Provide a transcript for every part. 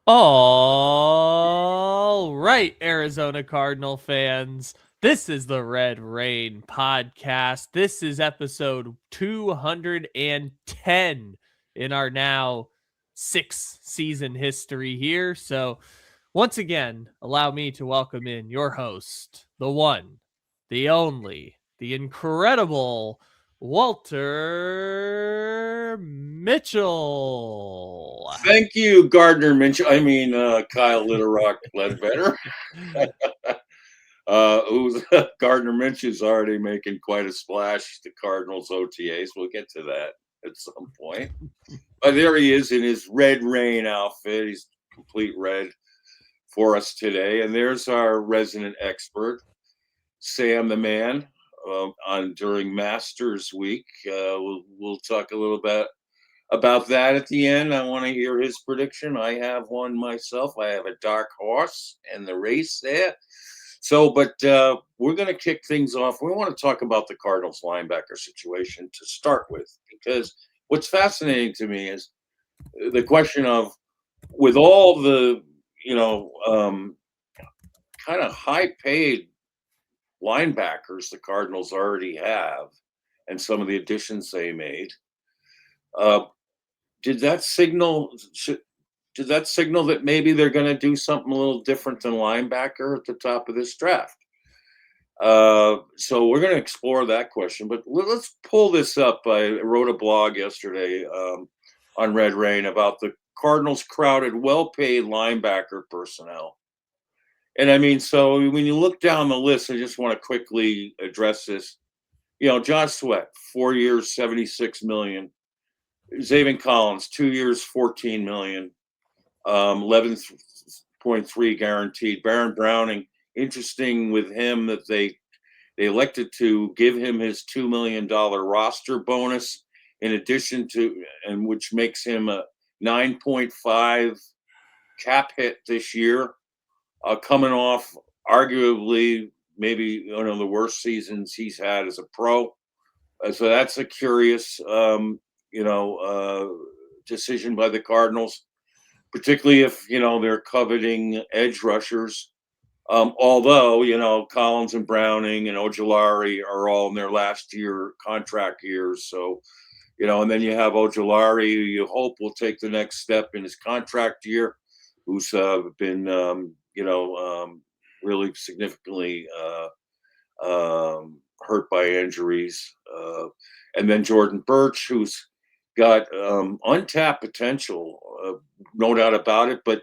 All right, Arizona Cardinal fans. This is the Red Rain podcast. This is episode 210 in our now 6 season history here. So, once again, allow me to welcome in your host, the one, the only, the incredible Walter Mitchell. Thank you, Gardner Minshew. Kyle Litterock Ledbetter. Who's Gardner Minshew's already making quite a splash. The Cardinals OTAs. We'll get to that at some point. But there he is in his Red Rain outfit. He's complete red for us today. And there's our resident expert, Sam the Man. On during Masters Week, we'll talk a little bit about that at the end. I want to hear his prediction. I have one myself. I have a dark horse in the race there. But we're going to kick things off. We want to talk about the Cardinals linebacker situation to start with, because what's fascinating to me is the question of, with all the, kind of high paid linebackers the Cardinals already have and some of the additions they made, uh, did that signal that maybe they're going to do something a little different than linebacker at the top of this draft? So we're going to explore that question, but let's pull this up. I wrote a blog yesterday on Red Rain about the Cardinals' crowded, well-paid linebacker personnel. And so when you look down the list, I just want to quickly address this. John Sweat, 4 years, $76 million. Zaven Collins, 2 years, $14 million. 11.3 guaranteed. Baron Browning, interesting with him that they elected to give him his $2 million roster bonus in addition to, and which makes him a 9.5 cap hit this year, coming off arguably maybe one of the worst seasons he's had as a pro. So that's a curious, decision by the Cardinals, particularly if they're coveting edge rushers. Although Collins and Browning and Ojulari are all in their last year contract years, so and then you have Ojulari, who you hope will take the next step in his contract year, who's been really significantly hurt by injuries, and then Jordan Birch, who's got untapped potential, no doubt about it, but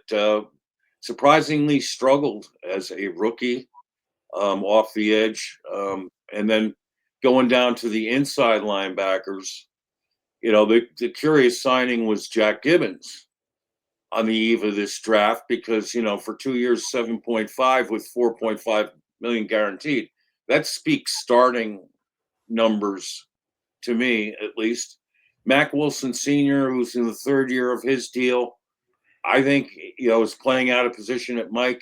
surprisingly struggled as a rookie off the edge. And then going down to the inside linebackers, the curious signing was Jack Gibbons on the eve of this draft, because, for 2 years, 7.5 with 4.5 million guaranteed. That speaks starting numbers to me, at least. Mack Wilson Sr., who's in the third year of his deal, I think, is playing out of position at Mike.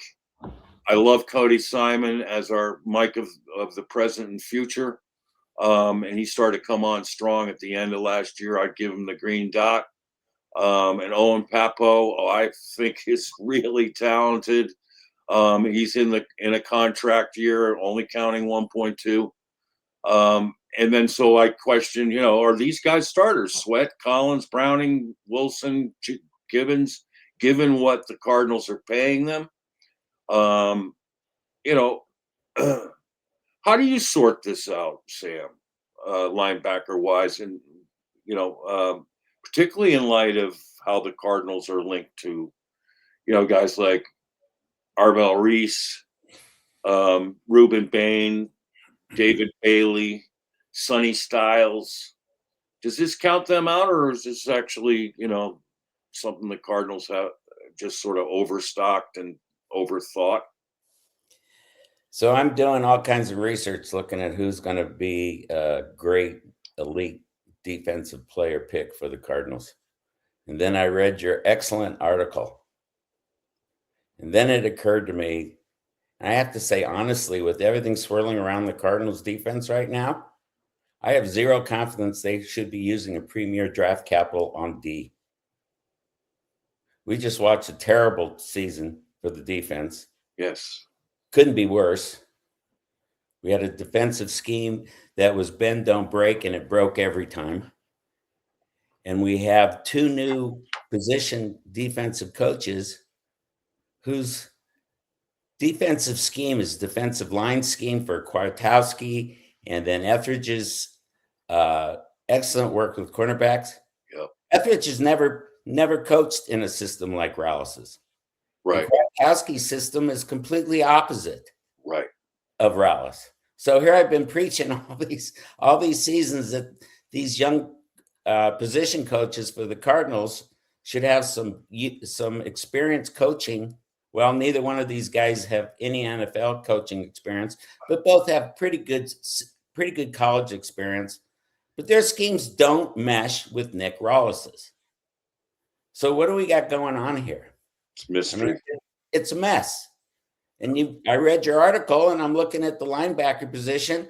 I love Cody Simon as our Mike of the present and future. And he started to come on strong at the end of last year. I'd give him the green dot. And Owen Papo, I think is really talented. He's in a contract year, only counting 1.2. And then so I question, are these guys starters? Sweat, Collins, Browning, Wilson, Gibbons, given what the Cardinals are paying them. Um, you know, how do you sort this out, Sam, linebacker wise, and particularly in light of how the Cardinals are linked to, guys like Arvell Reese, Ruben Bain, David Bailey, Sonny Styles. Does this count them out, or is this actually, something the Cardinals have just sort of overstocked and overthought? So I'm doing all kinds of research looking at who's going to be a great elite defensive player pick for the Cardinals. And then I read your excellent article. And then it occurred to me, and I have to say, honestly, with everything swirling around the Cardinals defense right now, I have zero confidence they should be using a premier draft capital on D. We just watched a terrible season for the defense. Yes. Couldn't be worse. We had a defensive scheme that was bend, don't break, and it broke every time. And we have 2 new position defensive coaches whose defensive scheme is defensive line scheme for Kwiatkowski, and then Etheridge's excellent work with cornerbacks. Yep. Etheridge has never coached in a system like Rallis's. Right. Kwiatkowski's system is completely opposite Right. of Rallis. So here I've been preaching all these seasons that these young position coaches for the Cardinals should have some experience coaching. Well, neither one of these guys have any NFL coaching experience, but both have pretty good college experience. But their schemes don't mesh with Nick Rallis's. So what do we got going on here? It's mystery. I mean, it's a mess. And I read your article, and I'm looking at the linebacker position.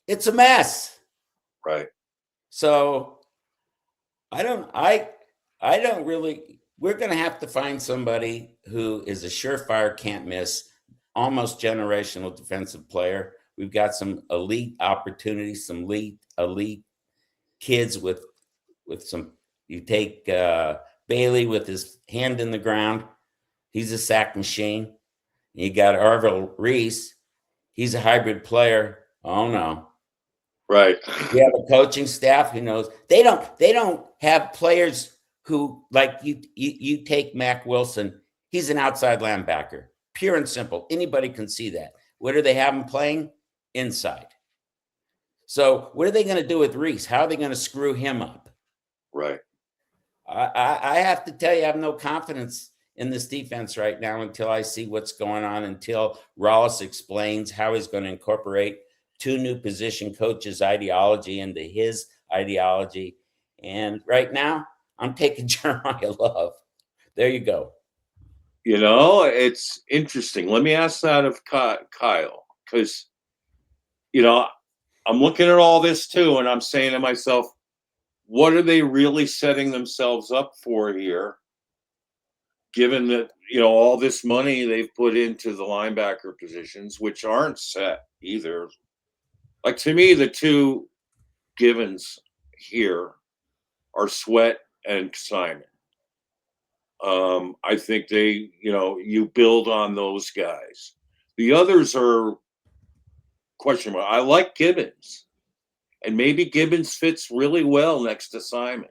It's a mess. Right. So I don't really. We're going to have to find somebody who is a surefire, can't miss, almost generational defensive player. We've got some elite opportunities, some elite kids with some. You take Bailey with his hand in the ground. He's a sack machine. You got Arvell Reese. He's a hybrid player. Oh no. Right. We have a coaching staff who knows. They don't have players who, like you take Mac Wilson. He's an outside linebacker. Pure and simple. Anybody can see that. What do they have him playing? Inside. So what are they going to do with Reese? How are they going to screw him up? Right. I have to tell you, I have no confidence in this defense right now until I see what's going on, until Rallis explains how he's going to incorporate 2 new position coaches' ideology into his ideology. And right now, I'm taking Jeremiah Love. There you go. You know, it's interesting. Let me ask that of Kyle, because, you know, I'm looking at all this too, and I'm saying to myself, what are they really setting themselves up for here? Given that, you know, all this money they've put into the linebacker positions, which aren't set either. Like, to me, the 2 givens here are Sweat and Simon. I think you build on those guys. The others are question mark. I like Gibbons, and maybe Gibbons fits really well next to Simon.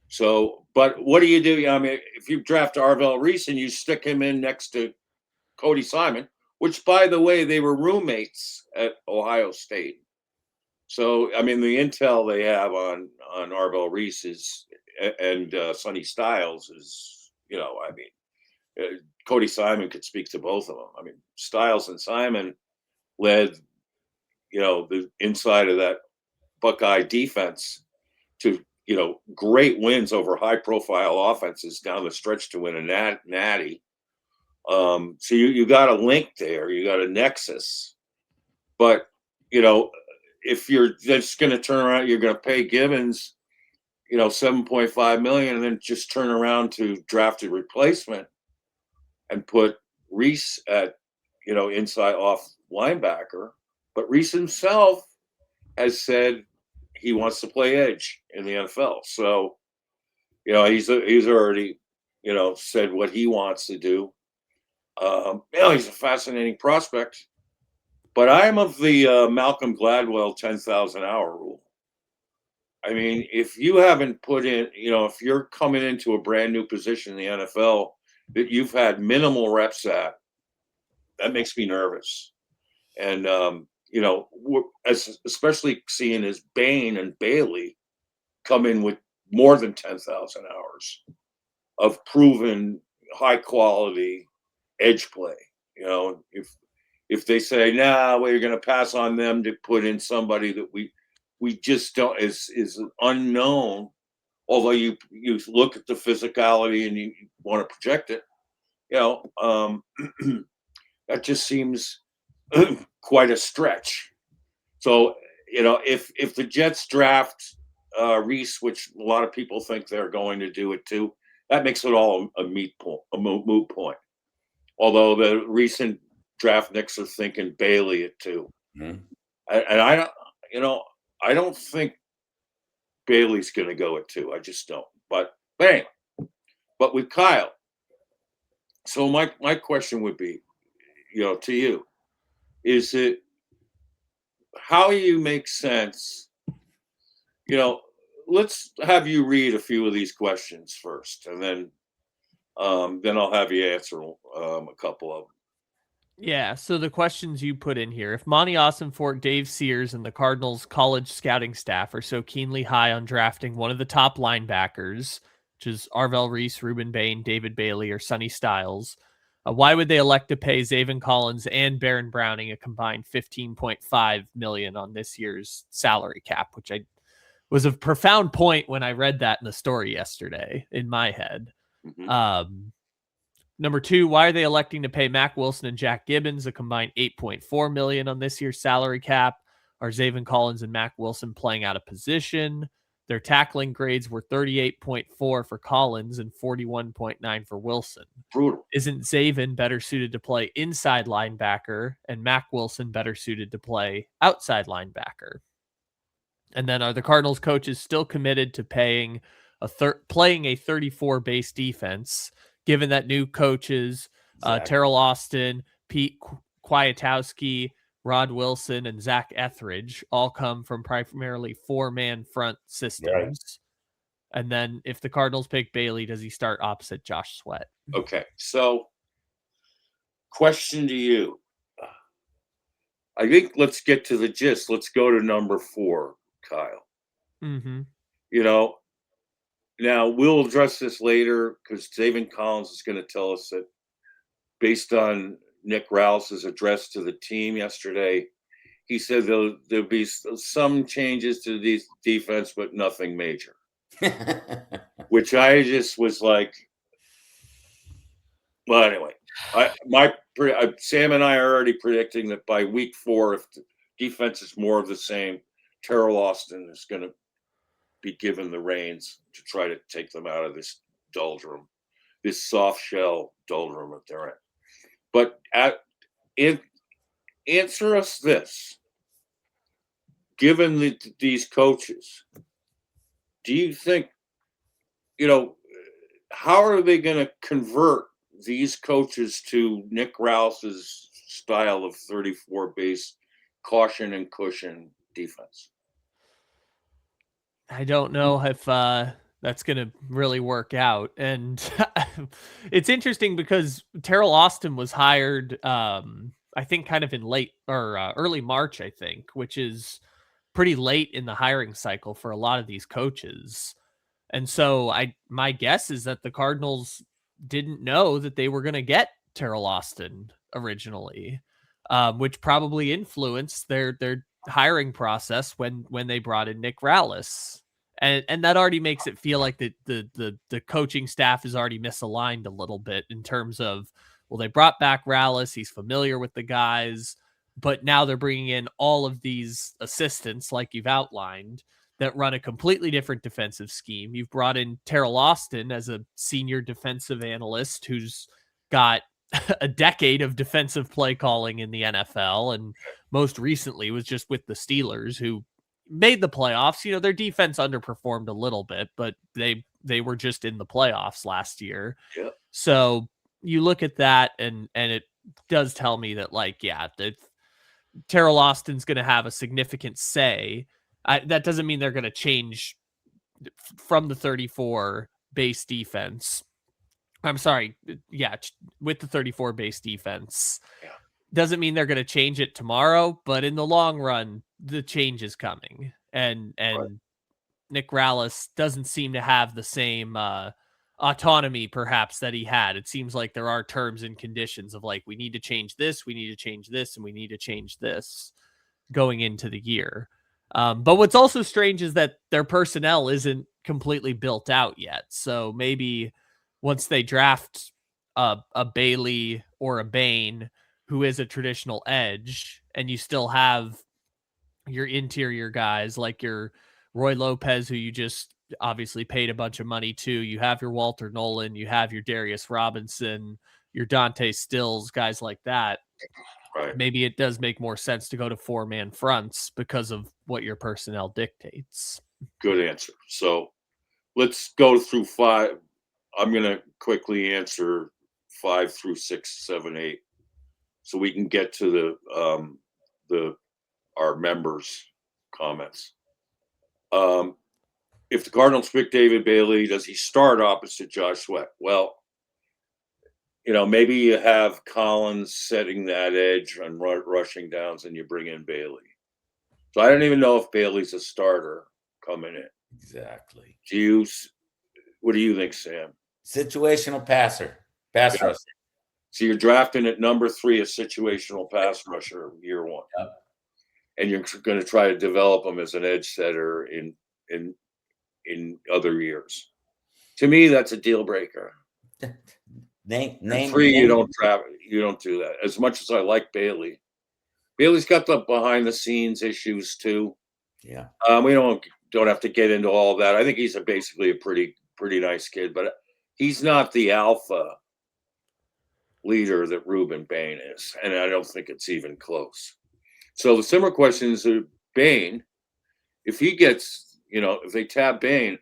So, but what do you do? I mean, if you draft Arvell Reese and you stick him in next to Cody Simon, which, by the way, they were roommates at Ohio State. So, I mean, the intel they have on Arvell Reese and Sonny Styles is, you know, I mean, Cody Simon could speak to both of them. I mean, Styles and Simon led, you know, the inside of that Buckeye defense to, you know, great wins over high-profile offenses down the stretch to win a natty. So you got a link there, you got a nexus. But, you know, if you're just going to turn around, you're going to pay Gibbons, you know, $7.5 million, and then just turn around to draft a replacement and put Reese at, you know, inside off linebacker. But Reese himself has said he wants to play edge in the NFL. So, you know, he's already, you know, said what he wants to do. You know, he's a fascinating prospect. But I'm of the Malcolm Gladwell 10,000 hour rule. I mean, if you haven't put in, you know, if you're coming into a brand new position in the NFL that you've had minimal reps at, that makes me nervous. And, you know, especially seeing as Bain and Bailey come in with more than 10,000 hours of proven high quality edge play. You know, if they say, nah, well, you're going to pass on them to put in somebody that we just don't is unknown. Although you look at the physicality and you want to project it, you know, that just seems quite a stretch. So, you know, if the Jets draft Reese, which a lot of people think they're going to do it too, that makes it all a moot point. Although the recent draft Knicks are thinking Bailey at 2. Mhm. And I don't think Bailey's going to go at 2. I just don't. But anyway, but with Kyle, so my question would be, to you, is it how you make sense? Let's have you read a few of these questions first, and then I'll have you answer a couple of them. Yeah, so the questions you put in here. If Monti Ossenfort, Dave Sears, and the Cardinals college scouting staff are so keenly high on drafting one of the top linebackers, which is Arvell Reese, Ruben Bain, David Bailey, or Sonny Styles, why would they elect to pay Zaven Collins and Baron Browning a combined $15.5 million on this year's salary cap, which was a profound point when I read that in the story yesterday in my head. Mm-hmm. Number 2, why are they electing to pay Mack Wilson and Jack Gibbons a combined $8.4 million on this year's salary cap? Are Zaven Collins and Mack Wilson playing out of position? Their tackling grades were 38.4 for Collins and 41.9 for Wilson. Brutal. Isn't Zaven better suited to play inside linebacker and Mack Wilson better suited to play outside linebacker? And then are the Cardinals coaches still committed to playing a 34 base defense, given that new coaches, Terrell Austin, Pete Kwiatkowski, Rod Wilson, and Zach Etheridge all come from primarily 4-man front systems? Right. And then if the Cardinals pick Bailey, does he start opposite Josh Sweat? Okay, so question to you. I think let's get to the gist. Let's go to number 4, Kyle. Mm-hmm. Now we'll address this later because Zaven Collins is going to tell us that based on Nick Rouse's address to the team yesterday, he said there'll be some changes to the defense, but nothing major. Which I just was like, well, anyway, Sam and I are already predicting that by week 4, if the defense is more of the same, Terrell Austin is going to be given the reins to try to take them out of this doldrum, this soft shell doldrum that they're in. But answer us this. Given these coaches, do you think, how are they going to convert these coaches to Nick Rouse's style of 34 base caution and cushion defense? I don't know if that's going to really work out. And it's interesting because Terrell Austin was hired, I think kind of in late or early March, I think, which is pretty late in the hiring cycle for a lot of these coaches. And so my guess is that the Cardinals didn't know that they were going to get Terrell Austin originally, which probably influenced their hiring process when they brought in Nick Rallis. And that already makes it feel like the coaching staff is already misaligned a little bit in terms of, well, they brought back Rallis. He's familiar with the guys, but now they're bringing in all of these assistants, like you've outlined, that run a completely different defensive scheme. You've brought in Terrell Austin as a senior defensive analyst who's got a decade of defensive play calling in the NFL, and most recently was just with the Steelers, who made the playoffs. Their defense underperformed a little bit, but they were just in the playoffs last year. Yep. So you look at that, and it does tell me that, that Terrell Austin's going to have a significant say. That doesn't mean they're going to change from the 34 base defense. I'm sorry. Yeah, with the 34 base defense. Yeah. Doesn't mean they're going to change it tomorrow, but in the long run, the change is coming. And right. Nick Rallis doesn't seem to have the same autonomy, perhaps, that he had. It seems like there are terms and conditions of we need to change this, we need to change this, and we need to change this going into the year. But what's also strange is that their personnel isn't completely built out yet. So maybe once they draft a Bailey or a Bain, who is a traditional edge, and you still have your interior guys like your Roy Lopez, who you just obviously paid a bunch of money to. You have your Walter Nolan, you have your Darius Robinson, your Dante Stills, guys like that. Right. Maybe it does make more sense to go to 4-man fronts because of what your personnel dictates. Good answer. So let's go through 5. I'm going to quickly answer 5 through 6, 7, 8, so we can get to our members' comments. If the Cardinals pick David Bailey, does he start opposite Josh Sweat? Well, maybe you have Collins setting that edge on rushing downs and you bring in Bailey. So I don't even know if Bailey's a starter coming in. Exactly. What do you think, Sam? Situational pass rusher. So you're drafting at number 3 a situational pass rusher year 1. Yep. And you're going to try to develop him as an edge setter in other years. To me, that's a deal breaker. Name 3, you don't do that. As much as I like Bailey, Bailey's got the behind the scenes issues too. Yeah. We don't have to get into all of that. I think he's basically a pretty nice kid, but he's not the alpha leader that Ruben Bain is, and I don't think it's even close. So the similar question is Bain, if he gets, if they tap Bain,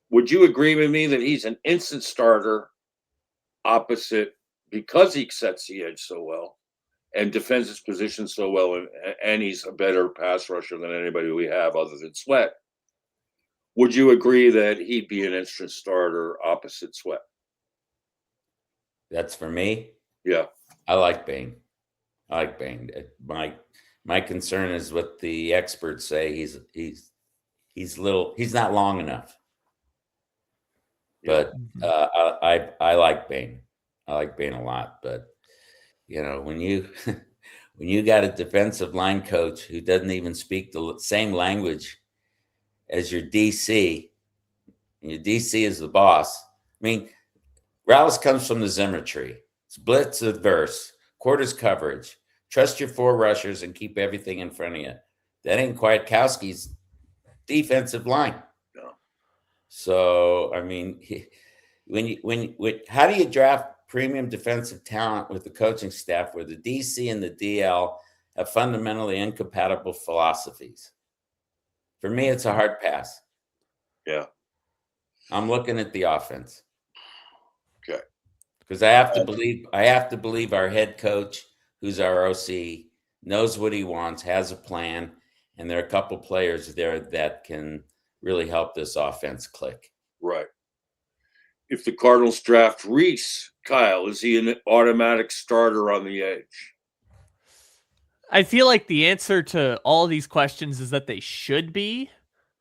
would you agree with me that he's an instant starter opposite, because he sets the edge so well and defends his position so well, and he's a better pass rusher than anybody we have other than Sweat? Would you agree that he'd be an instant starter opposite Sweat? That's for me. Yeah. I like Bain. My concern is what the experts say. He's not long enough. But I like Bain. I like Bain a lot. But when you got a defensive line coach who doesn't even speak the same language as your DC, and your DC is the boss. I mean, Rallis comes from the Zimmer tree. It's blitz adverse, quarters coverage. Trust your 4 rushers and keep everything in front of you. That ain't Kwiatkowski's defensive line. No. So, I mean, how do you draft premium defensive talent with the coaching staff where the DC and the DL have fundamentally incompatible philosophies? For me, it's a hard pass. Yeah. I'm looking at the offense. Okay. Because I have to believe our head coach, who's our OC, knows what he wants, has a plan, and there are a couple players there that can really help this offense click. Right. If the Cardinals draft Reese, Kyle, is he an automatic starter on the edge? I feel like the answer to all of these questions is that they should be.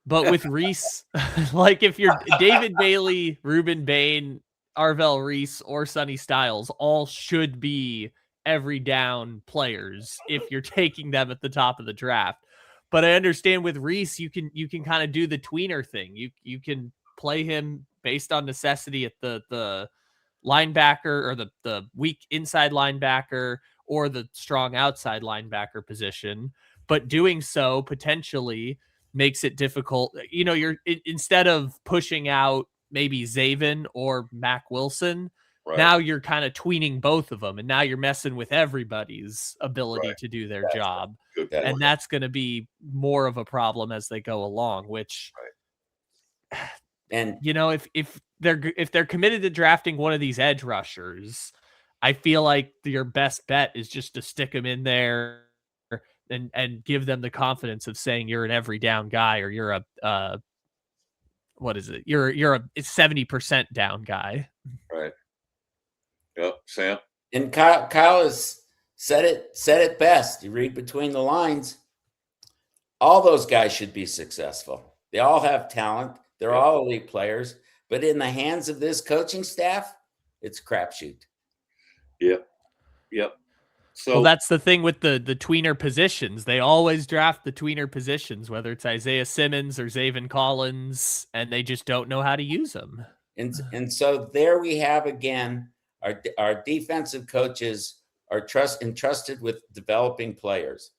But with Reese, like if you're David Bailey, Ruben Bain, Arvell Reese, or Sonny Styles, all should be every down players if you're taking them at the top of the draft. But I understand with Reese, you can kind of do the tweener thing. You can play him based on necessity at the linebacker or the weak inside linebacker or the strong outside linebacker position. But doing so potentially makes it difficult. You're instead of pushing out maybe Zaven or Mac Wilson, Right. now you're kind of tweening both of them, and now you're messing with everybody's ability to do their job. And that's going to be more of a problem as they go along, which, and if they're committed to drafting one of these edge rushers, I feel like your best bet is just to stick them in there and give them the confidence of saying you're an every down guy, or you're a what is it? You're a 70% down guy. Right. Yep. Sam? And Kyle has said it best. You read between the lines. All those guys should be successful. They all have talent. They're all elite players. But in the hands of this coaching staff, it's a crapshoot. Yep. So, well, that's the thing with the tweener positions. They always draft the tweener positions, whether it's Isaiah Simmons or Zaven Collins, and they just don't know how to use them. And so there we have again, our defensive coaches are entrusted with developing players.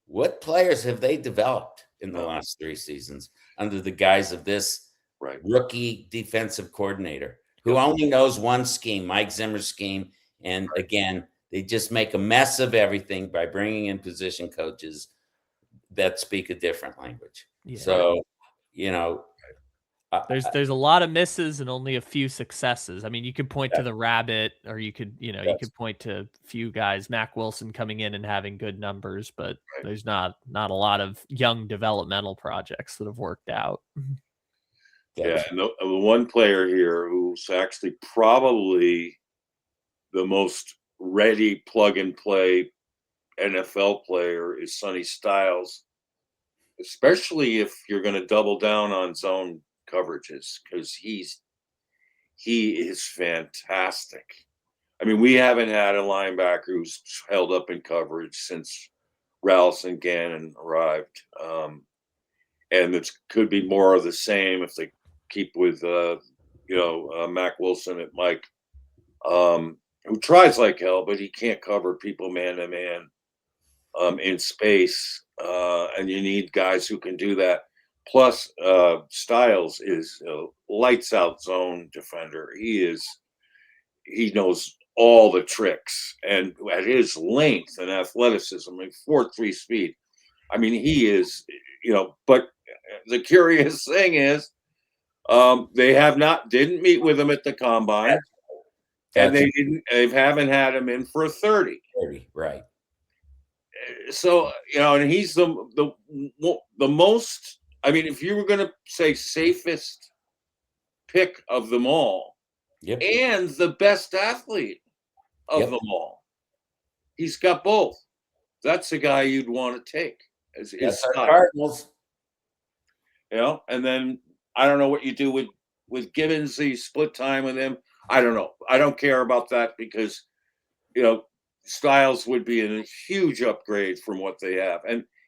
What players have they developed in the last 3 seasons? under the guise of this Right. rookie defensive coordinator who only knows one scheme, Mike Zimmer's scheme. And again, they just make a mess of everything by bringing in position coaches that speak a different language. Yeah. So, you know, there's a lot of misses and only a few successes. I mean, you could point to the Rabbit, or you could, you could point to a few guys, Mac Wilson coming in and having good numbers, but there's not a lot of young developmental projects that have worked out. Yeah, and the one player here who's actually probably the most ready plug-and-play NFL player is Sonny Styles, especially if you're going to double down on zone coverages, because he is fantastic. I mean, we haven't had a linebacker who's held up in coverage since Ralston Gannon arrived, and it could be more of the same if they keep with Mac Wilson at Mike, who tries like hell, but he can't cover people man to man in space, and you need guys who can do that. Plus, Styles is a lights out zone defender. He knows all the tricks, and at his length and athleticism, 4.3 speed. I mean, he is, but the curious thing is, they didn't meet with him at the combine, and they haven't had him in for a 30. 30, right. So, and he's the most, I mean, if you were going to say safest pick of them all, and the best athlete of them all, he's got both. That's the guy you'd want to take as Cardinals. And then I don't know what you do with Gibbons, the split time with him. I don't know. I don't care about that because, Styles would be a huge upgrade from what they have.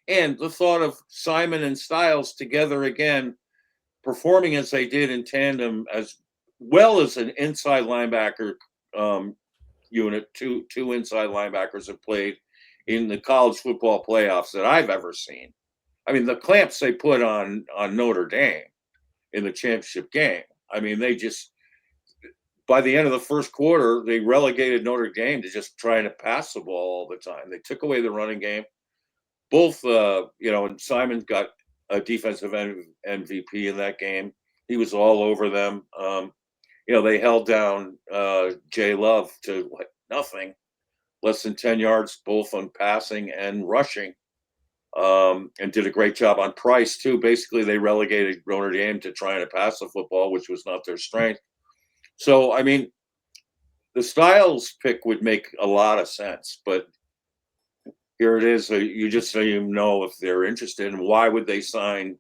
And the thought of Simon and Styles together again, performing as they did in tandem, as well as an inside linebacker unit, two inside linebackers have played in the college football playoffs that I've ever seen. I mean, the clamps they put on Notre Dame in the championship game. I mean, they just, by the end of the first quarter, they relegated Notre Dame to just trying to pass the ball all the time. They took away the running game. Both, and Simon got a defensive MVP in that game. He was all over them. They held down Jay Love to nothing, less than 10 yards, both on passing and rushing, and did a great job on Price, too. Basically, they relegated Notre Dame to trying to pass the football, which was not their strength. So, I mean, the Styles pick would make a lot of sense, but here it is. You just so you know if they're interested, and why would they sign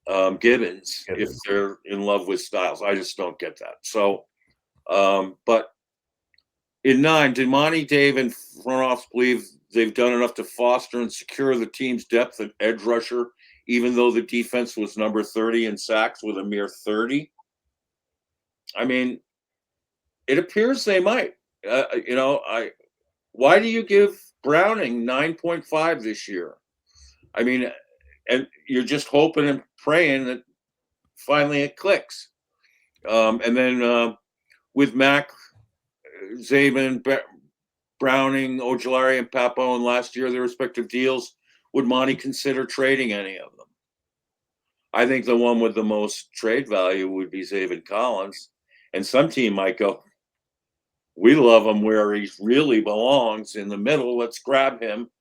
Gibbons if they're in love with Styles? I just don't get that. So, but in 9, did Monti, Dave, and Froholdt believe they've done enough to foster and secure the team's depth at edge rusher, even though the defense was number 30 in sacks with a mere 30? I mean, it appears they might. Why do you give Browning 9.5 this year? I mean, and you're just hoping and praying that finally it clicks. And then with Mac, Zaven, Browning, Ojulari, and Papone last year, their respective deals, would Monti consider trading any of them? I think the one with the most trade value would be Zaven Collins. And some team might go, we love him where he really belongs in the middle. Let's grab him.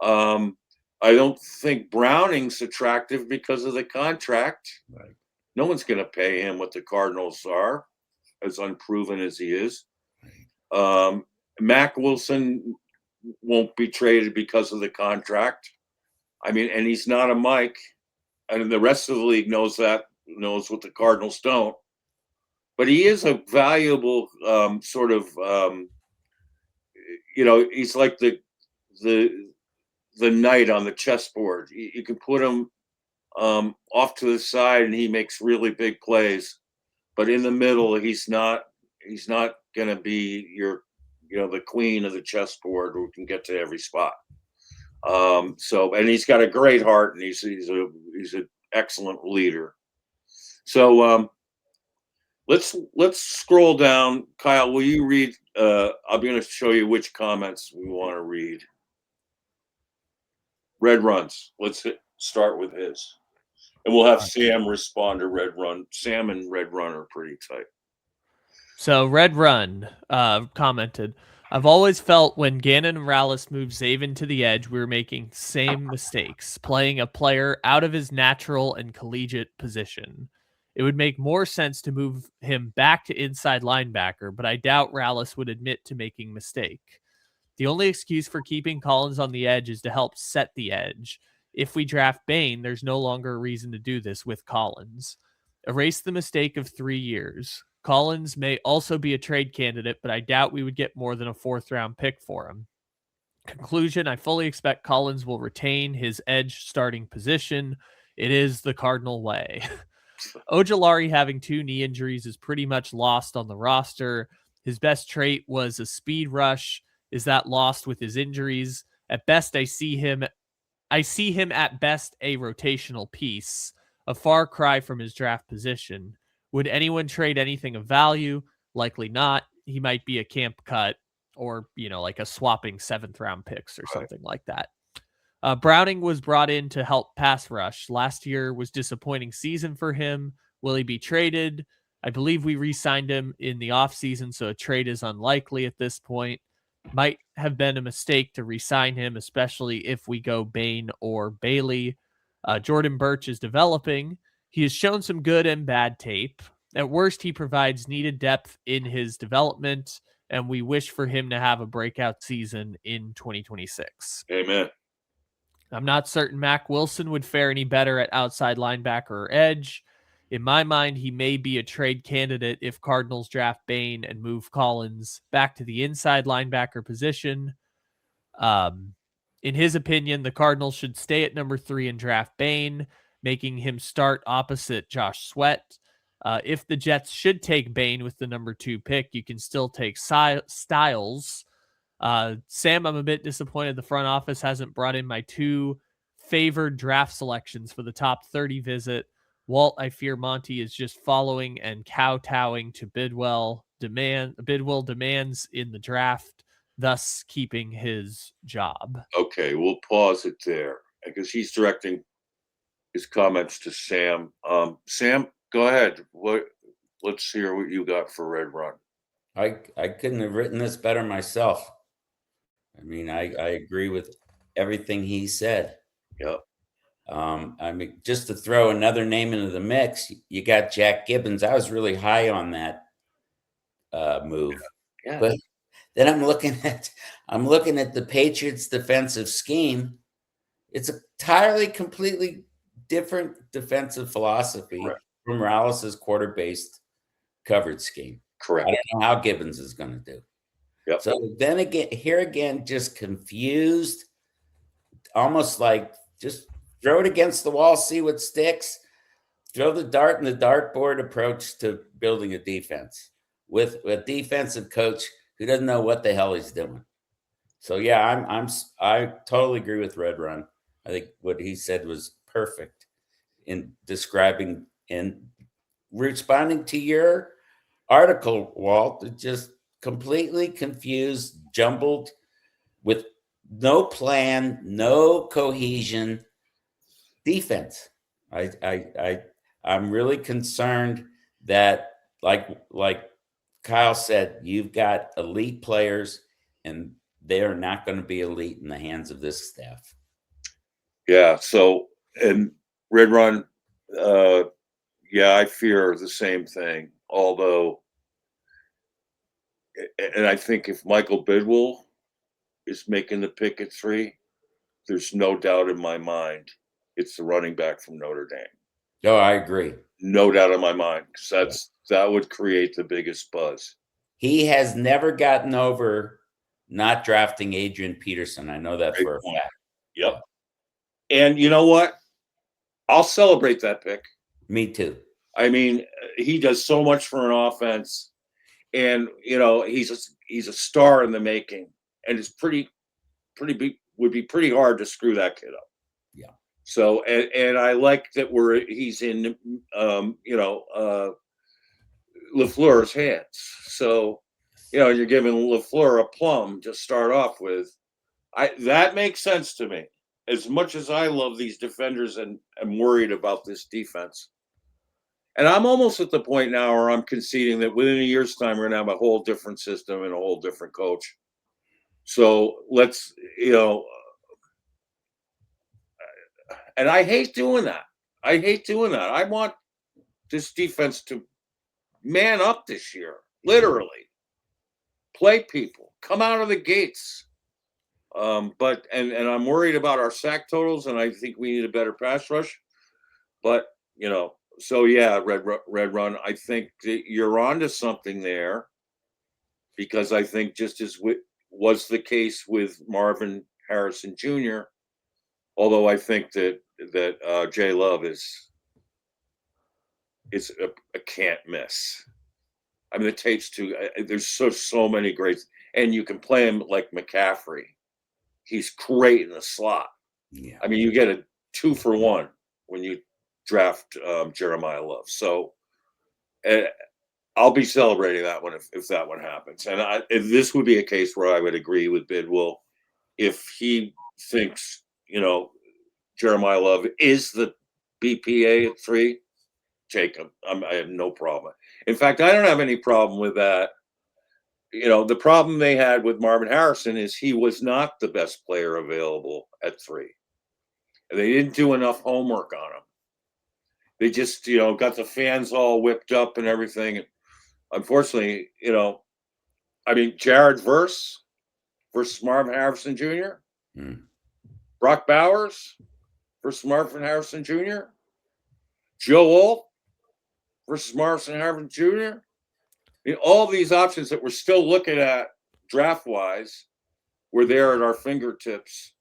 I don't think Browning's attractive because of the contract. Right. No one's going to pay him what the Cardinals are, as unproven as he is. Mac Wilson won't be traded because of the contract. I mean, and he's not a Mike. And the rest of the league knows what the Cardinals don't. But he is a valuable sort of, he's like the knight on the chessboard. You can put him off to the side, and he makes really big plays. But in the middle, he's not going to be the queen of the chessboard who can get to every spot. And he's got a great heart, and he's a excellent leader. So let's scroll down. Kyle, will you read? I'm going to show you which comments we want to read. Red Runs. Let's start with his, and we'll have Sam respond to Red Run. Sam and Red Run are pretty tight. So Red Run commented, I've always felt when Gannon and Rallis moved Zaven to the edge, we were making same mistakes, playing a player out of his natural and collegiate position. It would make more sense to move him back to inside linebacker, but I doubt Rallis would admit to making a mistake. The only excuse for keeping Collins on the edge is to help set the edge. If we draft Bain, there's no longer a reason to do this with Collins. Erase the mistake of 3 years. Collins may also be a trade candidate, but I doubt we would get more than a 4th-round pick for him. Conclusion, I fully expect Collins will retain his edge starting position. It is the Cardinal way. Ojulari having 2 knee injuries is pretty much lost on the roster. His best trait was a speed rush. Is that lost with his injuries? At best, I see him at best a rotational piece, a far cry from his draft position. Would anyone trade anything of value? Likely not. He might be a camp cut or, like a swapping 7th-round picks or something like that. Browning was brought in to help pass rush. Last year was disappointing season for him. Will he be traded? I believe we re-signed him in the offseason, so a trade is unlikely at this point. Might have been a mistake to re-sign him, especially if we go Bain or Bailey. Jordan Birch is developing. He has shown some good and bad tape. At worst, he provides needed depth in his development, and we wish for him to have a breakout season in 2026. Amen. I'm not certain Mac Wilson would fare any better at outside linebacker or edge. In my mind, he may be a trade candidate if Cardinals draft Bain and move Collins back to the inside linebacker position. In his opinion, the Cardinals should stay at number 3 and draft Bain, making him start opposite Josh Sweat. If the Jets should take Bain with the number 2 pick, you can still take Styles. Sam, I'm a bit disappointed the front office hasn't brought in my 2 favored draft selections for the top 30 visit. Walt, I fear Monti is just following and kowtowing to Bidwell demands in the draft, thus keeping his job. Okay, we'll pause it there because he's directing his comments to Sam. Sam, go ahead. Let's hear what you got for Red Run. I couldn't have written this better myself. I mean, I agree with everything he said. Yeah. I mean, just to throw another name into the mix, you got Jack Gibbons. I was really high on that move. Yeah. But then I'm looking at the Patriots' defensive scheme. It's entirely, completely different defensive philosophy from Rallis's quarter-based coverage scheme. Correct. I don't know how Gibbons is going to do. Yep. So then again, just confused, almost like just throw it against the wall, see what sticks. Throw the dart in the dartboard approach to building a defense with a defensive coach who doesn't know what the hell he's doing. So yeah, I totally agree with Red Run. I think what he said was perfect in describing and responding to your article, Walt. It just completely confused, jumbled, with no plan, no cohesion defense. I'm really concerned that, like Kyle said, you've got elite players, and they are not going to be elite in the hands of this staff. Yeah. So, and Red Run, yeah, I fear the same thing. Although, and I think if Michael Bidwell is making the pick at 3, there's no doubt in my mind it's the running back from Notre Dame. No, I agree. No doubt in my mind, because that would create the biggest buzz. He has never gotten over not drafting Adrian Peterson. I know that for a fact. Yep. And you know what? I'll celebrate that pick. Me too. I mean, he does so much for an offense, and he's a star in the making, and it's would be pretty hard to screw that kid up. Yeah. So, and I like that he's in, LaFleur's hands. So, you're giving LaFleur a plum to start off with. That makes sense to me. As much as I love these defenders and am worried about this defense. And I'm almost at the point now where I'm conceding that within a year's time, we're going to have a whole different system and a whole different coach. So let's, and I hate doing that. I want this defense to man up this year, literally. Play people, come out of the gates. But I'm worried about our sack totals, and I think we need a better pass rush. But so yeah, Red Run. I think that you're onto something there, because I think just as was the case with Marvin Harrison Jr. Although I think that Jay Love is a can't miss. I mean, the tape's too. There's so many greats, and you can play him like McCaffrey. He's great in the slot. Yeah. I mean, you get a 2-for-1 when you draft Jeremiah Love. So I'll be celebrating that one if that one happens. And if this would be a case where I would agree with Bidwell, if he thinks Jeremiah Love is the BPA at 3, take him. I have no problem. In fact, I don't have any problem with that. The problem they had with Marvin Harrison is he was not the best player available at 3. And they didn't do enough homework on him. They just, got the fans all whipped up and everything. And unfortunately, Jared versus Marvin Harrison Jr., Brock Bowers versus Marvin Harrison Jr., Joe Alt versus Marvin Harrison Jr., all these options that we're still looking at draft-wise were there at our fingertips.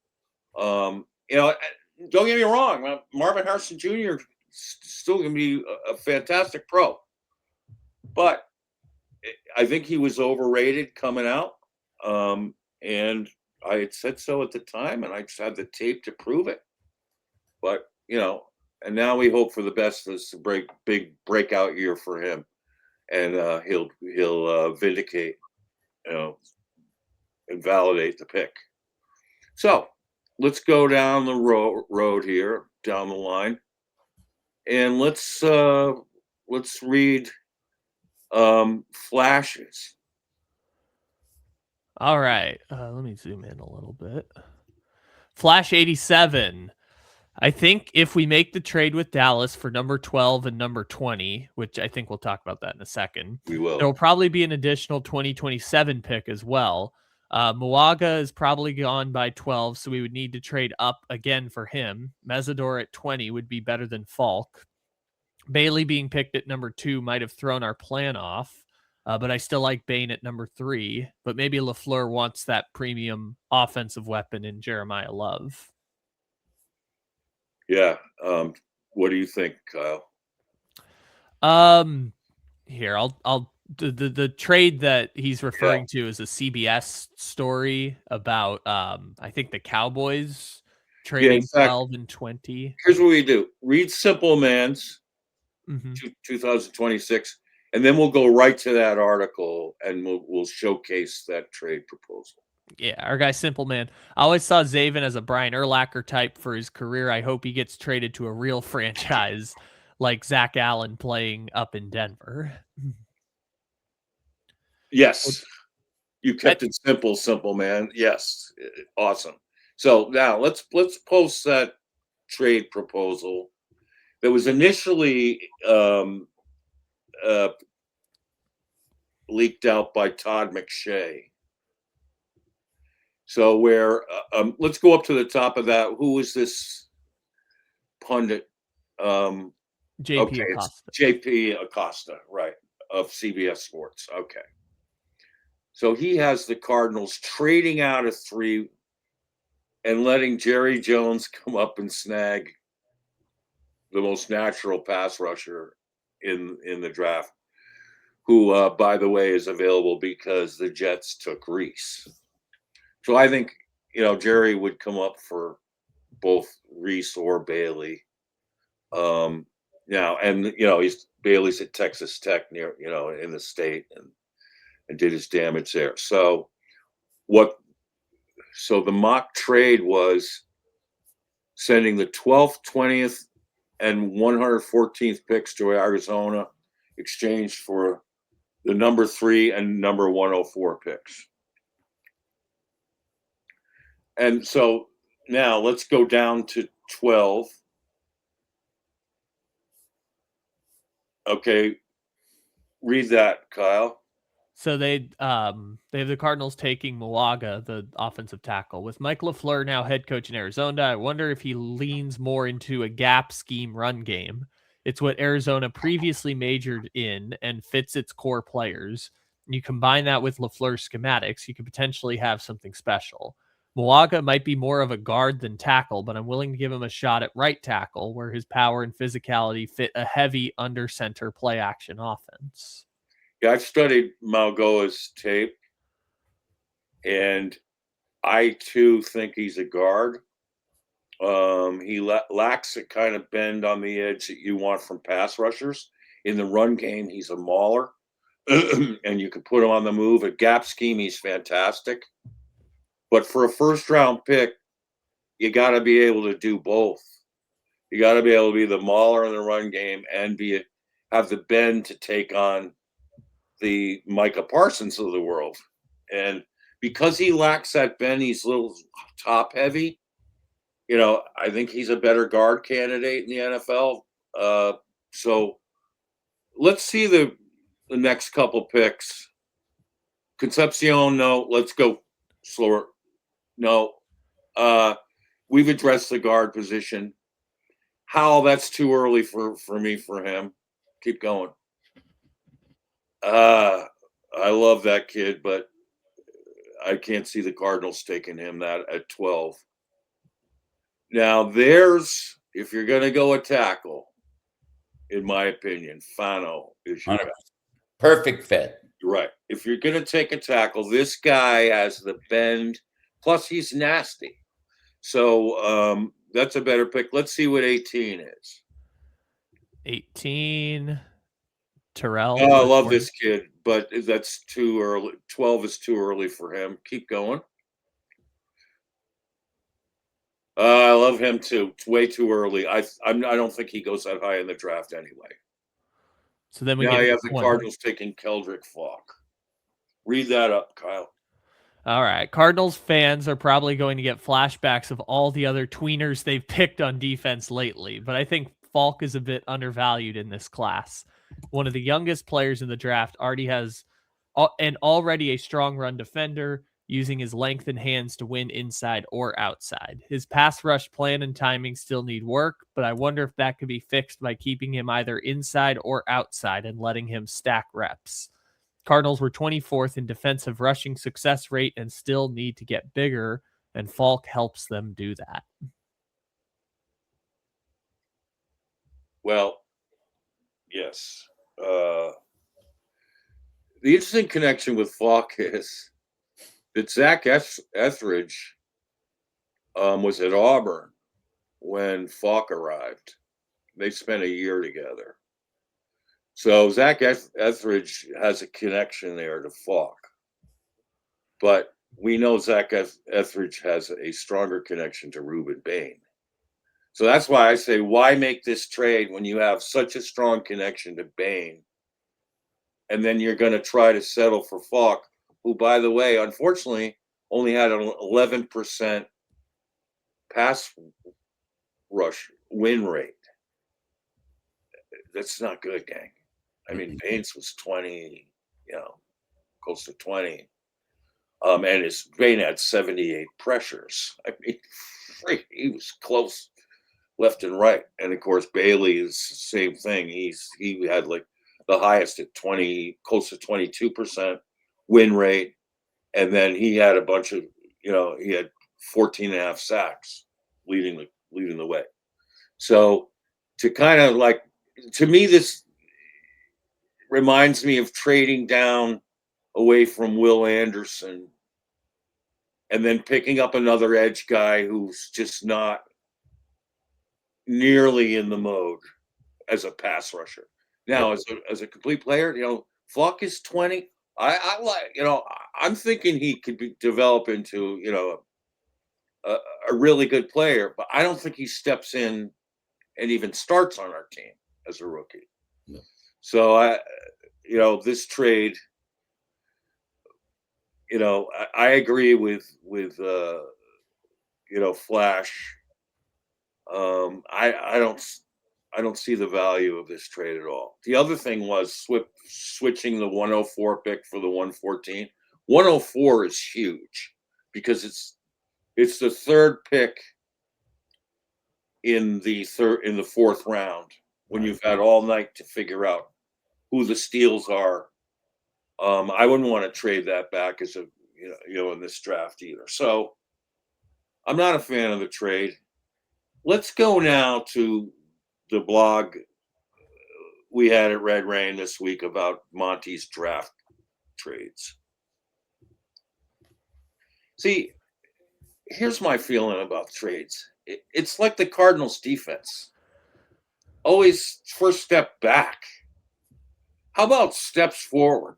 Don't get me wrong, Marvin Harrison Jr. is still going to be a fantastic pro. But I think he was overrated coming out. And I had said so at the time, and I just had the tape to prove it. But, and now we hope for the best. This big breakout year for him. And he'll vindicate, and validate the pick. So let's go down the road here, down the line, and let's read flashes. All right, let me zoom in a little bit. Flash 87. I think if we make the trade with Dallas for number 12 and number 20, which I think we'll talk about that in a second, we will. There will probably be an additional 2027 pick as well. Muaga is probably gone by 12, so we would need to trade up again for him. Mesidor at 20 would be better than Falk. Bailey being picked at number 2 might have thrown our plan off, but I still like Bain at number 3. But maybe LaFleur wants that premium offensive weapon in Jeremiah Love. Yeah. What do you think, Kyle? Here, I'll the trade that he's referring to is a CBS story about I think the Cowboys trading 12 and 20. Here's what we do. Read Simple Man's 2026, and then we'll go right to that article and we'll showcase that trade proposal. Yeah, our guy Simple Man. I always saw Zaven as a Brian Urlacher type for his career. I hope he gets traded to a real franchise like Zach Allen playing up in Denver. Yes. You kept it simple, man. Yes. Awesome. So now let's post that trade proposal that was initially leaked out by Todd McShay. So let's go up to the top of that. Who is this pundit? JP Acosta. JP Acosta, right, of CBS Sports. Okay. So he has the Cardinals trading out of 3 and letting Jerry Jones come up and snag the most natural pass rusher in the draft, who, by the way, is available because the Jets took Reese. So I think, Jerry would come up for both Reese or Bailey. Now, and Bailey's at Texas Tech near, in the state, and did his damage there. So the mock trade was sending the 12th, 20th, and 114th picks to Arizona, exchanged for the number 3 and number 104 picks. And so now let's go down to 12. Okay, read that, Kyle. So they have the Cardinals taking Malaga, the offensive tackle. With Mike LaFleur now head coach in Arizona, I wonder if he leans more into a gap scheme run game. It's what Arizona previously majored in and fits its core players. You combine that with LaFleur's schematics, you could potentially have something special. Malaga might be more of a guard than tackle, but I'm willing to give him a shot at right tackle, where his power and physicality fit a heavy under center play action offense. Yeah, I've studied Malgoa's tape, and I too think he's a guard. He lacks a kind of bend on the edge that you want from pass rushers. In the run game, he's a mauler, and you can put him on the move. A gap scheme, he's fantastic. But for a first-round pick, you got to be able to do both. You got to be able to be the mauler in the run game and have the bend to take on the Micah Parsons of the world. And because he lacks that bend, he's a little top heavy. I think he's a better guard candidate in the NFL. So let's see the next couple picks. Concepcion, no. Let's go slower. No. We've addressed the guard position. Howell, that's too early for him. Keep going. I love that kid, but I can't see the Cardinals taking him that at 12. Now, if you're going to go a tackle, in my opinion, Fano is your guy. Perfect fit. Right. If you're going to take a tackle, this guy has the bend, plus he's nasty. So that's a better pick. Let's see what 18 is. 18, Terrell. Oh, I love this kid, but that's too early. 12 is too early for him. Keep going. I love him too. It's way too early. I don't think he goes that high in the draft anyway. So then you have the Cardinals taking Keldrick Falk. Read that up, Kyle. All right. Cardinals fans are probably going to get flashbacks of all the other tweeners they've picked on defense lately, but I think Falk is a bit undervalued in this class. One of the youngest players in the draft, already has a strong run defender, using his length and hands to win inside or outside. His pass rush plan and timing still need work, but I wonder if that could be fixed by keeping him either inside or outside and letting him stack reps. Cardinals were 24th in defensive rushing success rate and still need to get bigger, and Falk helps them do that. Well, yes. The interesting connection with Falk is that Zach Etheridge was at Auburn when Falk arrived. They spent a year together. So Zach Etheridge has a connection there to Falk. But we know Zach Etheridge has a stronger connection to Ruben Bain. So that's why I say, why make this trade when you have such a strong connection to Bain? And then you're going to try to settle for Falk, who, by the way, unfortunately, only had an 11% pass rush win rate. That's not good, gang. I mean, Bain's was 20, close to 20. And Bain had 78 pressures. I mean, he was close left and right. And of course, Bailey is the same thing. He had like the highest at 20, close to 22% win rate. And then he had a bunch of, he had 14 and a half sacks leading the way. So to me, this reminds me of trading down away from Will Anderson and then picking up another edge guy who's just not nearly in the mode as a pass rusher. Now, as a complete player, Fluck is 20. I like, I'm thinking he could develop into, a really good player, but I don't think he steps in and even starts on our team as a rookie. No. So this trade, I agree with Flash. I don't see the value of this trade at all. The other thing was switching the 104 pick for the 114. 104 is huge because it's the third pick in the fourth round when you've had all night to figure out who the steals are. I wouldn't want to trade that back as in this draft either. So I'm not a fan of the trade. Let's go now to the blog we had at Red Rain this week about Monti's draft trades. See, here's my feeling about trades. It's like the Cardinals defense. Always first step back. How about steps forward?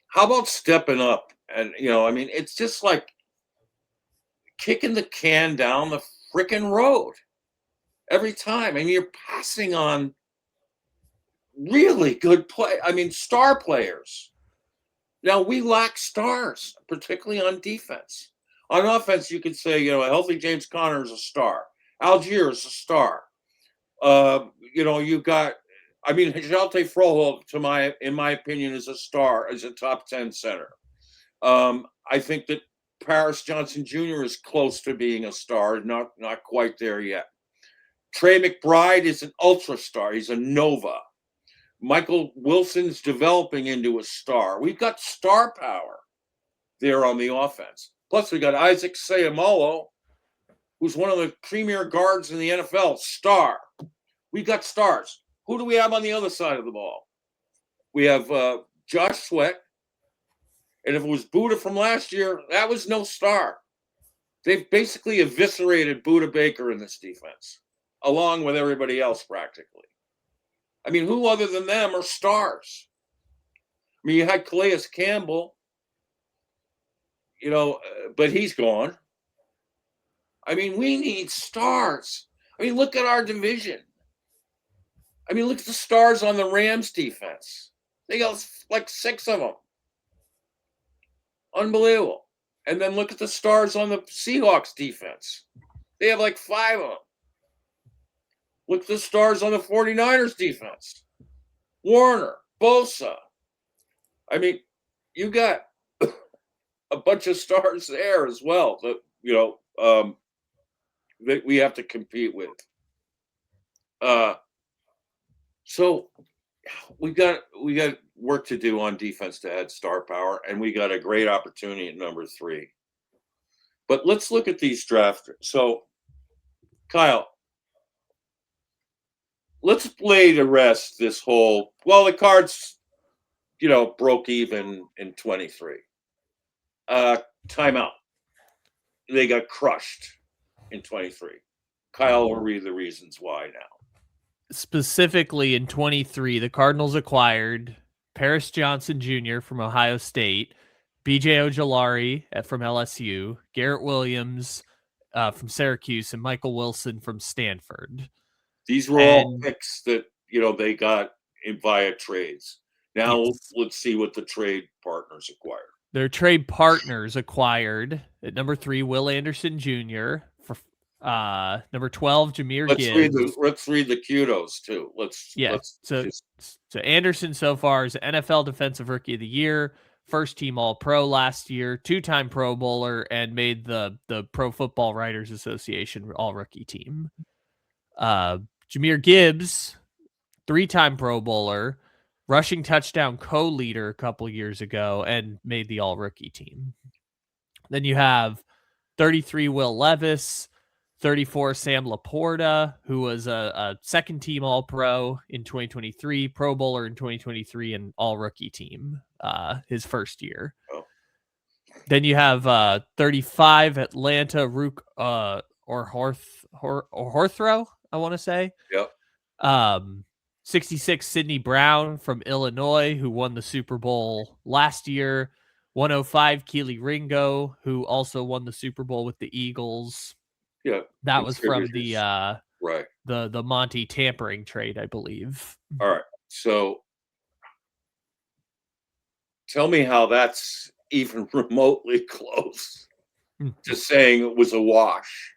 How about stepping up? And, it's just like kicking the can down the freaking road every time. You're passing on really good star players. Now, we lack stars, particularly on defense. On offense, you could say, a healthy James Conner is a star. Algier is a star. You've got, Hjalte Froholdt, in my opinion, is a star, as a top 10 center. I think that Paris Johnson Jr. is close to being a star, not quite there yet. Trey McBride is an ultra star. He's a nova. Michael Wilson's developing into a star. We've got star power there on the offense. Plus, we got Isaac Seumalo, who's one of the premier guards in the NFL. Star. We got stars. Who do we have on the other side of the ball? We have Josh Sweat. And if it was Buddha from last year, that was no star. They've basically eviscerated Buddha Baker in this defense, along with everybody else practically. Who other than them are stars? You had Calais Campbell, but he's gone. We need stars. Look at our division. Look at the stars on the Rams defense. They got like 6 of them. Unbelievable. And then look at the stars on the Seahawks defense. They have like 5 of them. Look at the stars on the 49ers defense. Warner, Bosa. You got a bunch of stars there as well that, that we have to compete with. So we got work to do on defense to add star power, and we got a great opportunity at number 3. But let's look at these drafters. So, Kyle, let's lay to rest this whole. Well, the Cards, broke even in 23. Timeout. They got crushed in 23. Kyle will read the reasons why now. Specifically in 23, the Cardinals acquired Paris Johnson Jr. from Ohio State, B.J. Ojolari from LSU, Garrett Williams from Syracuse, and Michael Wilson from Stanford. These were all picks that, they got via trades. Now let's see what the trade partners acquired. Their trade partners acquired at number 3, Will Anderson Jr. for number 12, Jahmyr Gibbs. Let's read the kudos too. So Anderson so far is NFL Defensive Rookie of the Year, first team All-Pro last year, 2-time Pro Bowler, and made the Pro Football Writers Association All-Rookie team. Jahmyr Gibbs, 3-time Pro Bowler, rushing touchdown co-leader a couple years ago, and made the All-Rookie team. Then you have 33 Will Levis, 34 Sam Laporta, who was a second team All-Pro in 2023, Pro Bowler in 2023, and All-Rookie team his first year. Oh. Then you have 35 Atlanta Rook Orhorthro. I want to say. Yep. 66 Sidney Brown from Illinois, who won the Super Bowl last year. 105 Keely Ringo, who also won the Super Bowl with the Eagles. Yeah. That was from the right. the Monti tampering trade, I believe. All right. So tell me how that's even remotely close to saying it was a wash.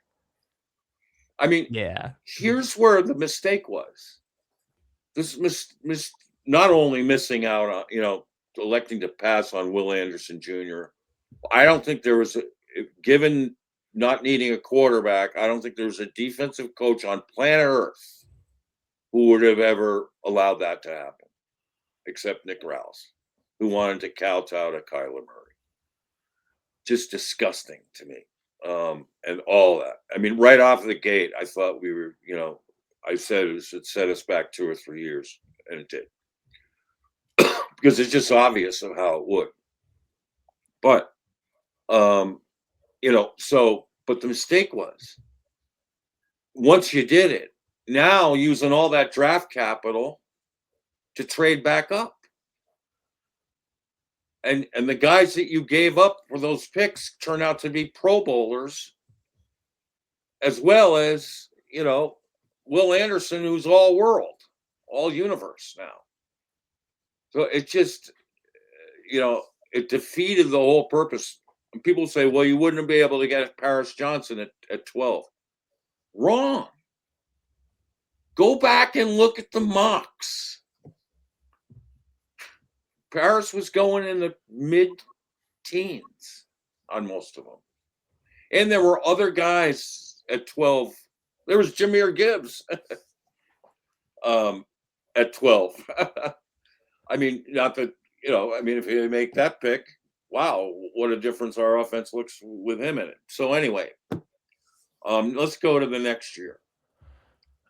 I mean, yeah. Here's where the mistake was. This not only missing out on, electing to pass on Will Anderson Jr. I don't think there was given not needing a quarterback, I don't think there was a defensive coach on planet Earth who would have ever allowed that to happen, except Nick Rouse, who wanted to kowtow to Kyler Murray. Just disgusting to me. And all that. I mean, right off the gate, I thought we were, I said it should set us back 2 or 3 years, and it did. Because it's just obvious of how it would. But, but the mistake was, once you did it, now using all that draft capital to trade back up. And the guys that you gave up for those picks turn out to be Pro Bowlers, as well as, Will Anderson, who's all world, all universe now. So it just, it defeated the whole purpose. And people say, well, you wouldn't be able to get Paris Johnson at 12. Wrong. Go back and look at the mocks. Paris was going in the mid-teens on most of them. And there were other guys at 12. There was Jahmyr Gibbs at 12. I mean, not that, if you make that pick, wow, what a difference our offense looks with him in it. So anyway, let's go to the next year.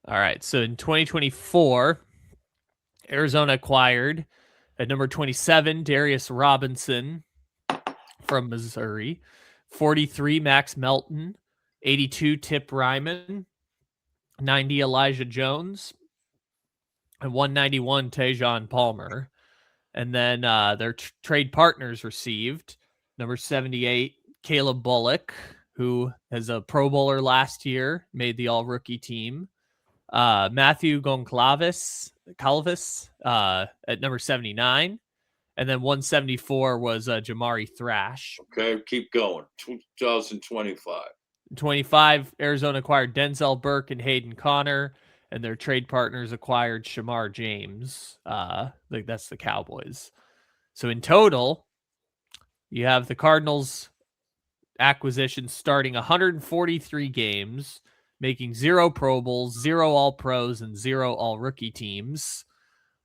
All right. So in 2024, Arizona acquired at number 27, Darius Robinson from Missouri, 43, Max Melton, 82, Tip Ryman, 90, Elijah Jones, and 191, Tejon Palmer. And then their trade partners received number 78, Caleb Bullock, who is a Pro Bowler last year, made the all-rookie team. Matthew Goncalves at number 79. And then 174 was Jamari Thrash. Okay, keep going. 2025. 25, Arizona acquired Denzel Burke and Hayden Connor, and their trade partners acquired Shamar James. That's the Cowboys. So in total, you have the Cardinals acquisition starting 143 games, making 0 Pro Bowls, 0 All-Pros, and 0 All-Rookie teams,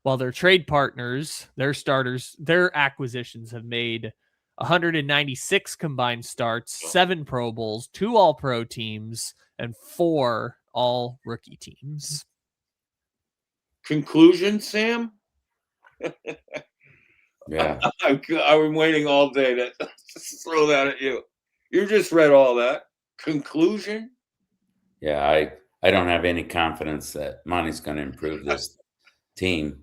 while their trade partners, their starters, their acquisitions have made 196 combined starts, 7 Pro Bowls, 2 All-Pro teams, and 4 All-Rookie teams. Conclusion, Sam? Yeah. I've been waiting all day to throw that at you. You just read all that. Conclusion? Yeah, I don't have any confidence that Monti's going to improve this team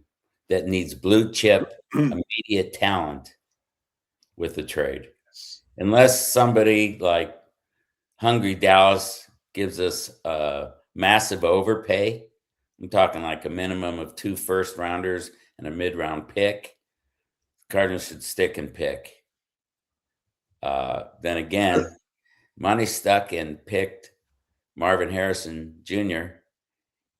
that needs blue chip, immediate talent with the trade. Unless somebody like Hungry Dallas gives us a massive overpay, I'm talking like a minimum of 2 first-rounders and a mid-round pick, Cardinals should stick and pick. Then again, Monti stuck and picked Marvin Harrison Jr.,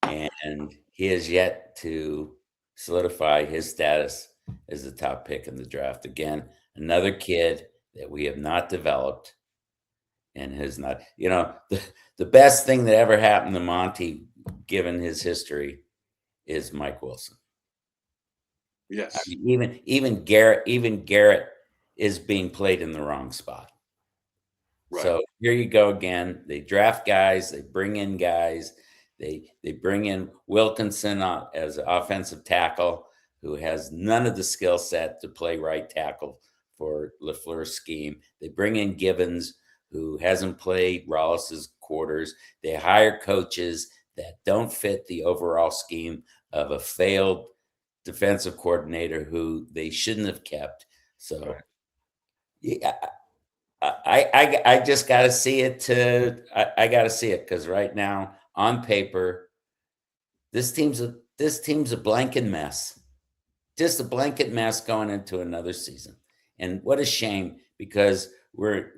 and he has yet to solidify his status as the top pick in the draft. Again, another kid that we have not developed and has not, the best thing that ever happened to Monti, given his history, is Mike Wilson. Yes. I mean, even Garrett is being played in the wrong spot. Right. So here you go again. They draft guys, they bring in guys, they bring in Wilkinson as an offensive tackle who has none of the skill set to play right tackle for LaFleur's scheme. They bring in Gibbons, who hasn't played Rollis's quarters. They hire coaches that don't fit the overall scheme of a failed defensive coordinator who they shouldn't have kept. So yeah, I just got to see it. I got to see it because right now on paper, this team's a blanket mess, just a blanket mess going into another season. And what a shame, because we're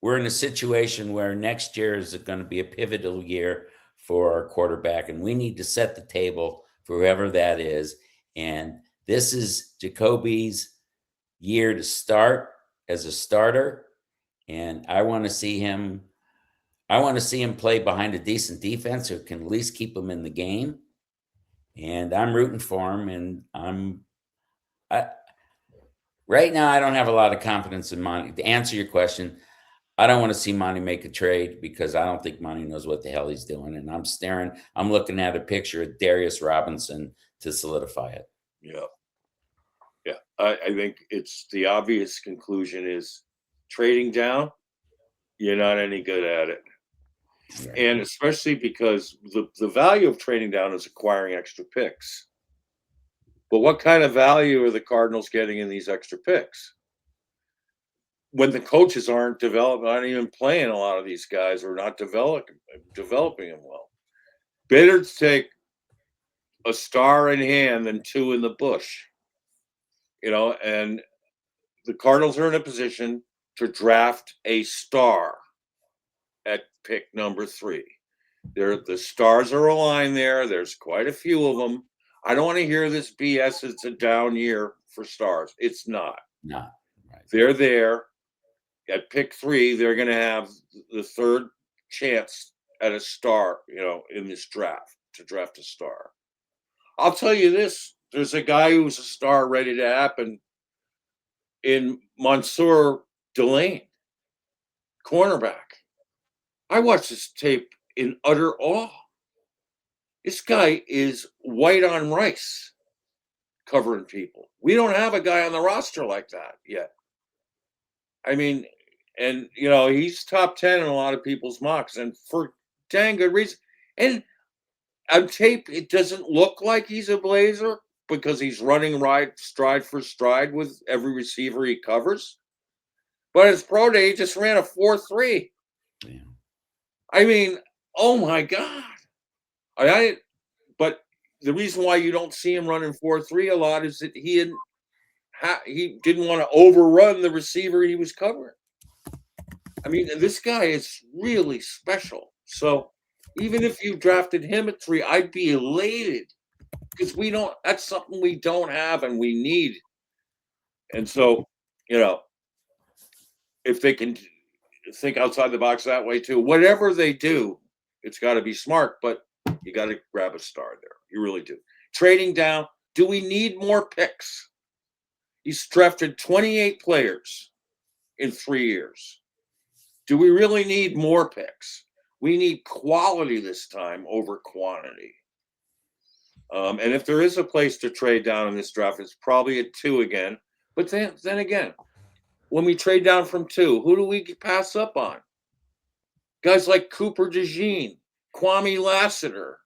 in a situation where next year is going to be a pivotal year for our quarterback, and we need to set the table for whoever that is. And this is Jacoby's year to start as a starter, and I want to see him play behind a decent defense who can at least keep him in the game. And I'm rooting for him. And right now I don't have a lot of confidence in Monti. To answer your question, I don't want to see Monti make a trade because I don't think Monti knows what the hell he's doing. And I'm looking at a picture of Darius Robinson to solidify it. Yeah. Yeah. I think it's the obvious conclusion is trading down, you're not any good at it. Right. And especially because the value of trading down is acquiring extra picks. But what kind of value are the Cardinals getting in these extra picks? When the coaches aren't even playing a lot of these guys, or not developing them well. Better to take a star in hand than two in the bush. And the Cardinals are in a position to draft a star at pick number 3. The stars are aligned there. There's quite a few of them. I don't want to hear this BS. It's a down year for stars. It's not. No. Right. They're there. At pick 3, they're going to have the third chance at a star, in this draft, to draft a star. I'll tell you this. There's a guy who's a star ready to happen in Mansour Delane, cornerback. I watched this tape in utter awe. This guy is white on rice covering people. We don't have a guy on the roster like that yet. I mean, and, he's top 10 in a lot of people's mocks, and for dang good reason. And on tape, it doesn't look like he's a Blazer because he's running stride for stride with every receiver he covers. But his pro day, he just ran a 4.3. Yeah. I mean, oh my God. But the reason why you don't see him running 4.3 a lot is that he didn't want to overrun the receiver he was covering. I mean, this guy is really special. So even if you drafted him at 3, I'd be elated because that's something we don't have and we need. And so, if they can think outside the box that way too, whatever they do, it's got to be smart, but you got to grab a star there. You really do. Trading down, do we need more picks? He's drafted 28 players in 3 years. Do we really need more picks? We need quality this time over quantity. And if there is a place to trade down in this draft, it's probably at 2 again. But then again, when we trade down from 2, who do we pass up on? Guys like Cooper DeJean, Kwame Lassiter,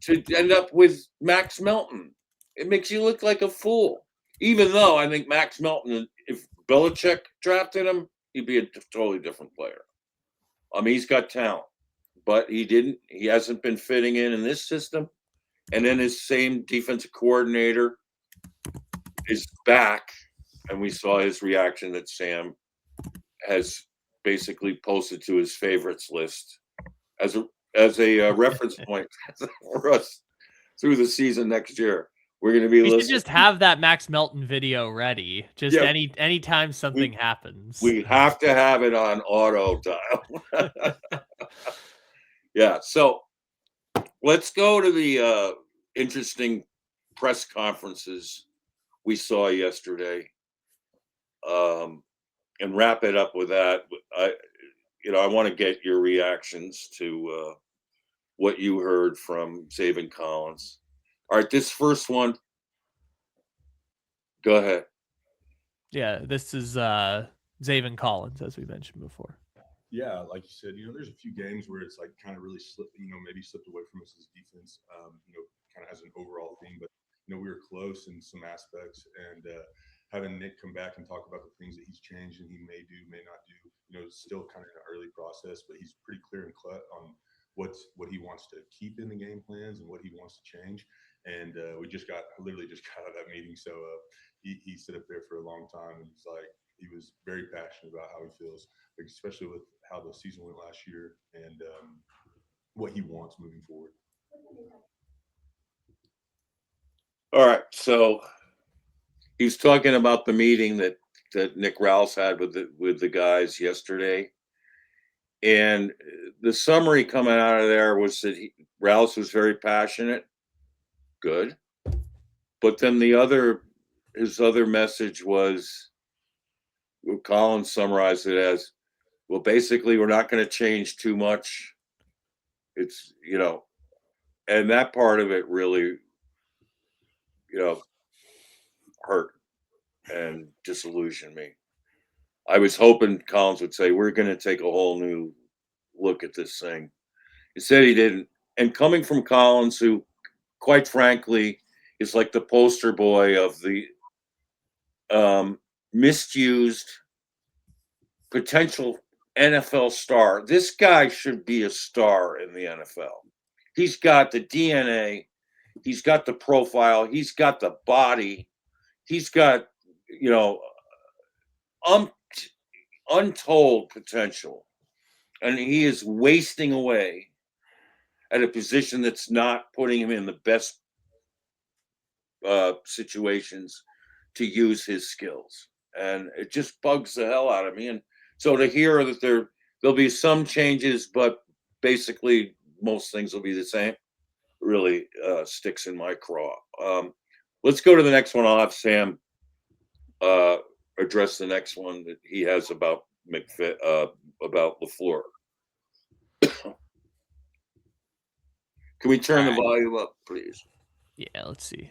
to end up with Max Melton. It makes you look like a fool. Even though I think Max Melton, if Belichick drafted him, he'd be a totally different player. I mean, he's got talent, but he hasn't been fitting in this system. And then his same defensive coordinator is back, and we saw his reaction that Sam has basically posted to his favorites list as a reference point for us through the season next year. We're going to be listening. We should just have that Max Melton video ready. Just anytime something happens. We have to have it on auto dial. Yeah. So let's go to the interesting press conferences we saw yesterday, and wrap it up with that. I want to get your reactions to what you heard from Zaven Collins. All right, this first one. Go ahead. Yeah, this is Zaven Collins, as we mentioned before. Yeah, like you said, there's a few games where it's like kind of really slipped, maybe slipped away from us as defense, kind of as an overall theme. But we were close in some aspects, and having Nick come back and talk about the things that he's changed and he may do, may not do. It's still kind of an early process, but he's pretty clear and cut on what he wants to keep in the game plans and what he wants to change. And we literally just got out of that meeting. So he stood up there for a long time, and he was very passionate about how he feels, like, especially with how the season went last year and what he wants moving forward. All right, so he's talking about the meeting that Nick Rouse had with the guys yesterday, and the summary coming out of there was that Rouse was very passionate. Good, but then his other message was, Collins summarized it as, well, basically, we're not going to change too much. It's, and that part of it really, hurt and disillusioned me. I was hoping Collins would say, we're going to take a whole new look at this thing. He said he didn't. And coming from Collins, who, quite frankly, is like the poster boy of the misused potential NFL star. This guy should be a star in the NFL. He's got the DNA. He's got the profile. He's got the body. He's got, untold potential. And he is wasting away at a position that's not putting him in the best situations to use his skills. And it just bugs the hell out of me. And so to hear that there'll be some changes, but basically most things will be the same, really sticks in my craw. Let's go to the next one. I'll have Sam address the next one that he has about about LaFleur. Can we turn the volume up, please? Yeah, let's see.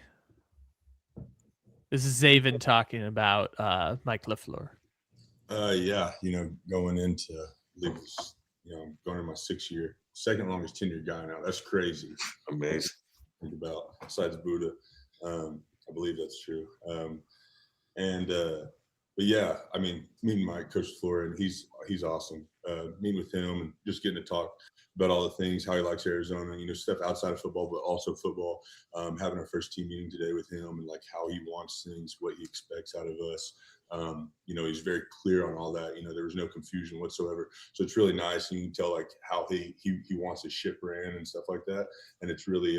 This is Zaven talking about Mike LaFleur. Yeah, going into going in my 6th year, second longest tenured guy now. That's crazy. Amazing. Think about, besides Buddha. I believe that's true. But yeah, I mean, meeting Mike, Coach LaFleur, and he's awesome. Meeting with him and just getting to talk about all the things, how he likes Arizona, stuff outside of football, but also football. Having our first team meeting today with him and like how he wants things, what he expects out of us. He's very clear on all that. There was no confusion whatsoever. So it's really nice, and you can tell like how he wants his ship ran and stuff like that. And it's really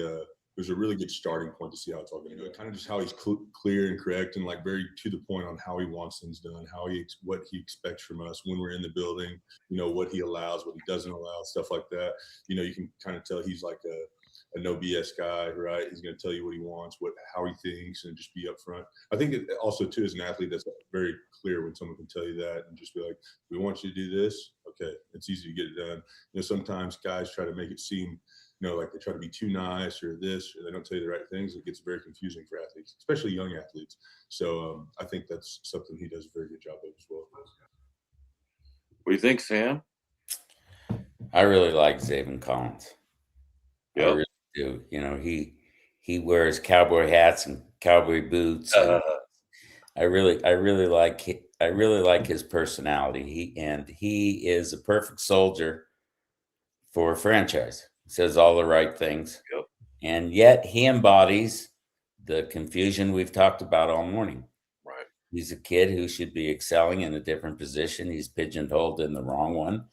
it was a really good starting point to see how it's all going to go. Kind of just how he's clear and correct and like very to the point on how he wants things done, what he expects from us when we're in the building, what he allows, what he doesn't allow, stuff like that. You can kind of tell he's like a no BS guy, right? He's going to tell you what he wants, how he thinks, and just be upfront. I think it also too, as an athlete, that's very clear when someone can tell you that and just be like, we want you to do this. Okay. It's easy to get it done. Sometimes guys try to make it seem, like they try to be too nice or this, or they don't tell you the right things. It gets very confusing for athletes, especially young athletes. So I think that's something he does a very good job of as well. What do you think, Sam? I really like Zaven Collins. Yep. I really do. He wears cowboy hats and cowboy boots. And I really like his personality. He is a perfect soldier for a franchise. Says all the right things. Yep. And yet he embodies the confusion we've talked about all morning. Right. He's a kid who should be excelling in a different position. He's pigeonholed in the wrong one.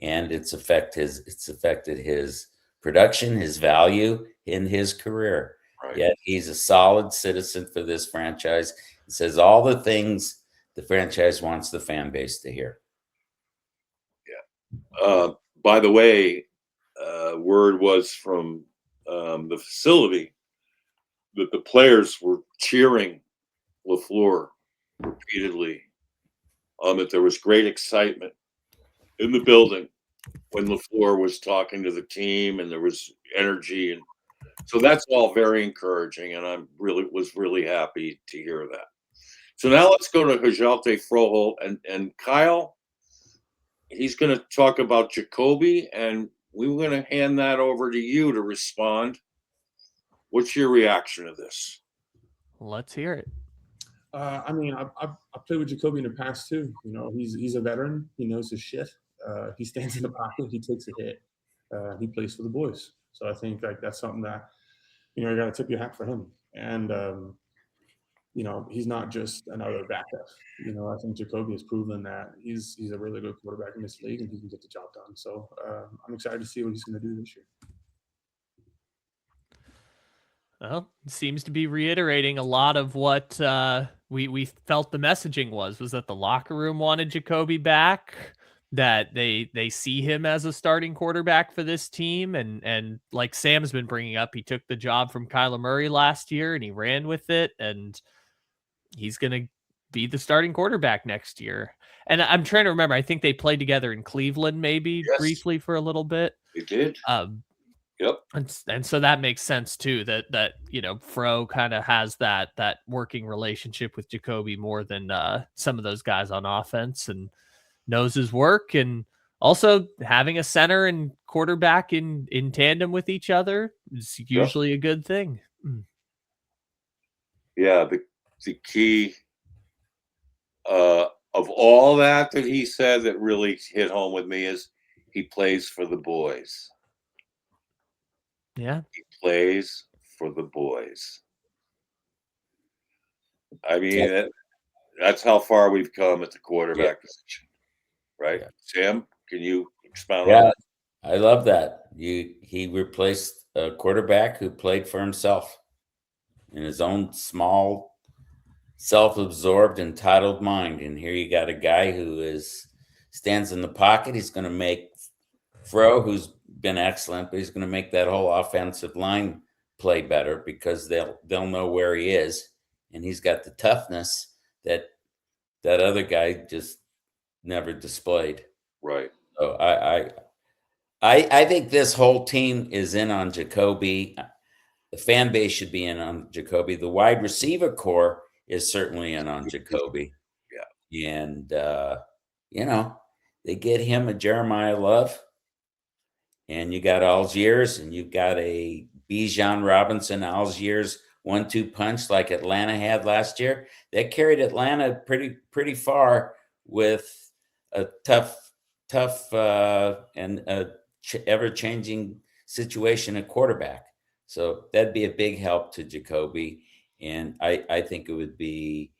And it's affected his production, his value in his career. Right. Yet he's a solid citizen for this franchise. He says all the things the franchise wants the fan base to hear. Yeah. By the way, word was from the facility that the players were cheering LaFleur repeatedly. That there was great excitement in the building when LaFleur was talking to the team, and there was energy, and so that's all very encouraging. And I was really happy to hear that. So now let's go to Hjalte, Froholdt, and Kyle. he's going to talk about Jacoby, and we were going to hand that over to you to respond. What's your reaction to this? Let's hear it. I mean, I've played with Jacoby in the past too. You know, he's a veteran. He knows his shit. He stands in the pocket. He takes a hit. He plays for the boys. So I think like that's something that, you know, you got to tip your hat for him. And you know, he's not just another backup. You know, I think Jacoby has proven that he's a really good quarterback in this league and he can get the job done. So I'm excited to see what he's going to do this year. Well, seems to be reiterating a lot of what we felt the messaging was that the locker room wanted Jacoby back, that they see him as a starting quarterback for this team, and like Sam's been bringing up, he took the job from Kyler Murray last year and he ran with it, and he's going to be the starting quarterback next year. And I'm trying to remember, I think they played together in Cleveland maybe briefly for a little bit. They did. Yep. And so that makes sense too, that you know, Fro kind of has that working relationship with Jacoby more than some of those guys on offense, and knows his work, and also having a center and quarterback in tandem with each other is usually a good thing. Yeah, the key of all that he said that really hit home with me is he plays for the boys. Yeah. He plays for the boys. I mean, that's how far we've come at the quarterback position, right? Yeah. Sam, can you expound on that? I love that. He replaced a quarterback who played for himself in his own small, self-absorbed, entitled mind. And here you got a guy who stands in the pocket. He's going to make Fro, who's been excellent, but he's going to make that whole offensive line play better because they'll know where he is, and he's got the toughness that other guy just never displayed. Right. So I think this whole team is in on Jacoby. The fan base should be in on Jacoby. The wide receiver core is certainly in on Jacoby. Yeah. And you know, they get him a Jeremiah Love. And you got Algiers, and you've got a Bijan Robinson Algiers 1-2 punch like Atlanta had last year. That carried Atlanta pretty far with a tough and ever-changing situation at quarterback. So that'd be a big help to Jacoby, and I think it would be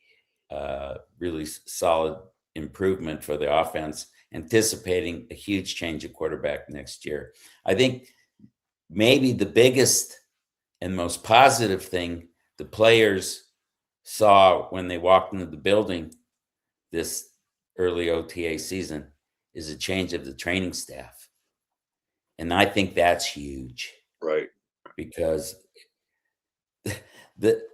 really solid improvement for the offense, anticipating a huge change at quarterback next year. I think maybe the biggest and most positive thing the players saw when they walked into the building this early OTA season is a change of the training staff. And I think that's huge. Right. Because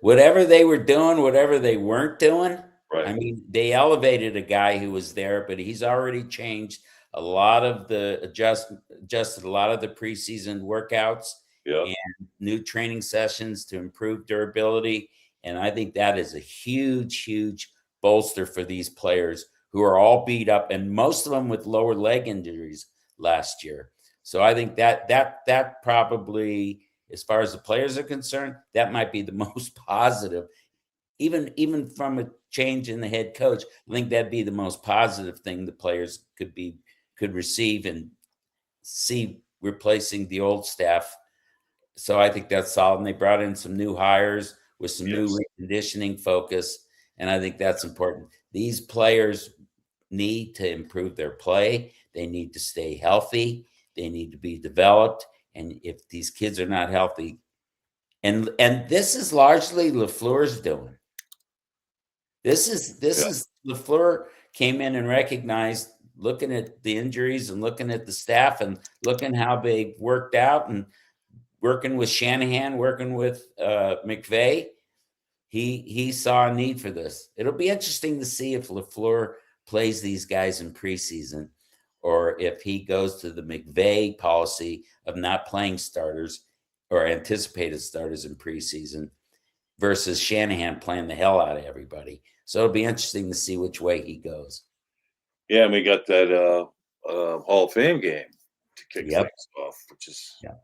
whatever they were doing, whatever they weren't doing, right. I mean, they elevated a guy who was there, but he's already changed a lot of the adjusted a lot of the preseason workouts and new training sessions to improve durability. And I think that is a huge, huge bolster for these players who are all beat up, and most of them with lower leg injuries last year. So I think that probably, as far as the players are concerned, that might be the most positive. Even from a change in the head coach, I think that'd be the most positive thing the players could receive and see replacing the old staff. So I think that's solid. And they brought in some new hires with some new reconditioning focus, and I think that's important. These players need to improve their play. They need to stay healthy. They need to be developed. And if these kids are not healthy, and this is largely LaFleur's doing. This is LaFleur came in and recognized, looking at the injuries and looking at the staff and looking how they worked out and working with Shanahan, working with McVay. He saw a need for this. It'll be interesting to see if LaFleur plays these guys in preseason, or if he goes to the McVay policy of not playing starters or anticipated starters in preseason versus Shanahan playing the hell out of everybody. So it'll be interesting to see which way he goes. Yeah, and we got that Hall of Fame game to kick Yep. things off, which is Yeah.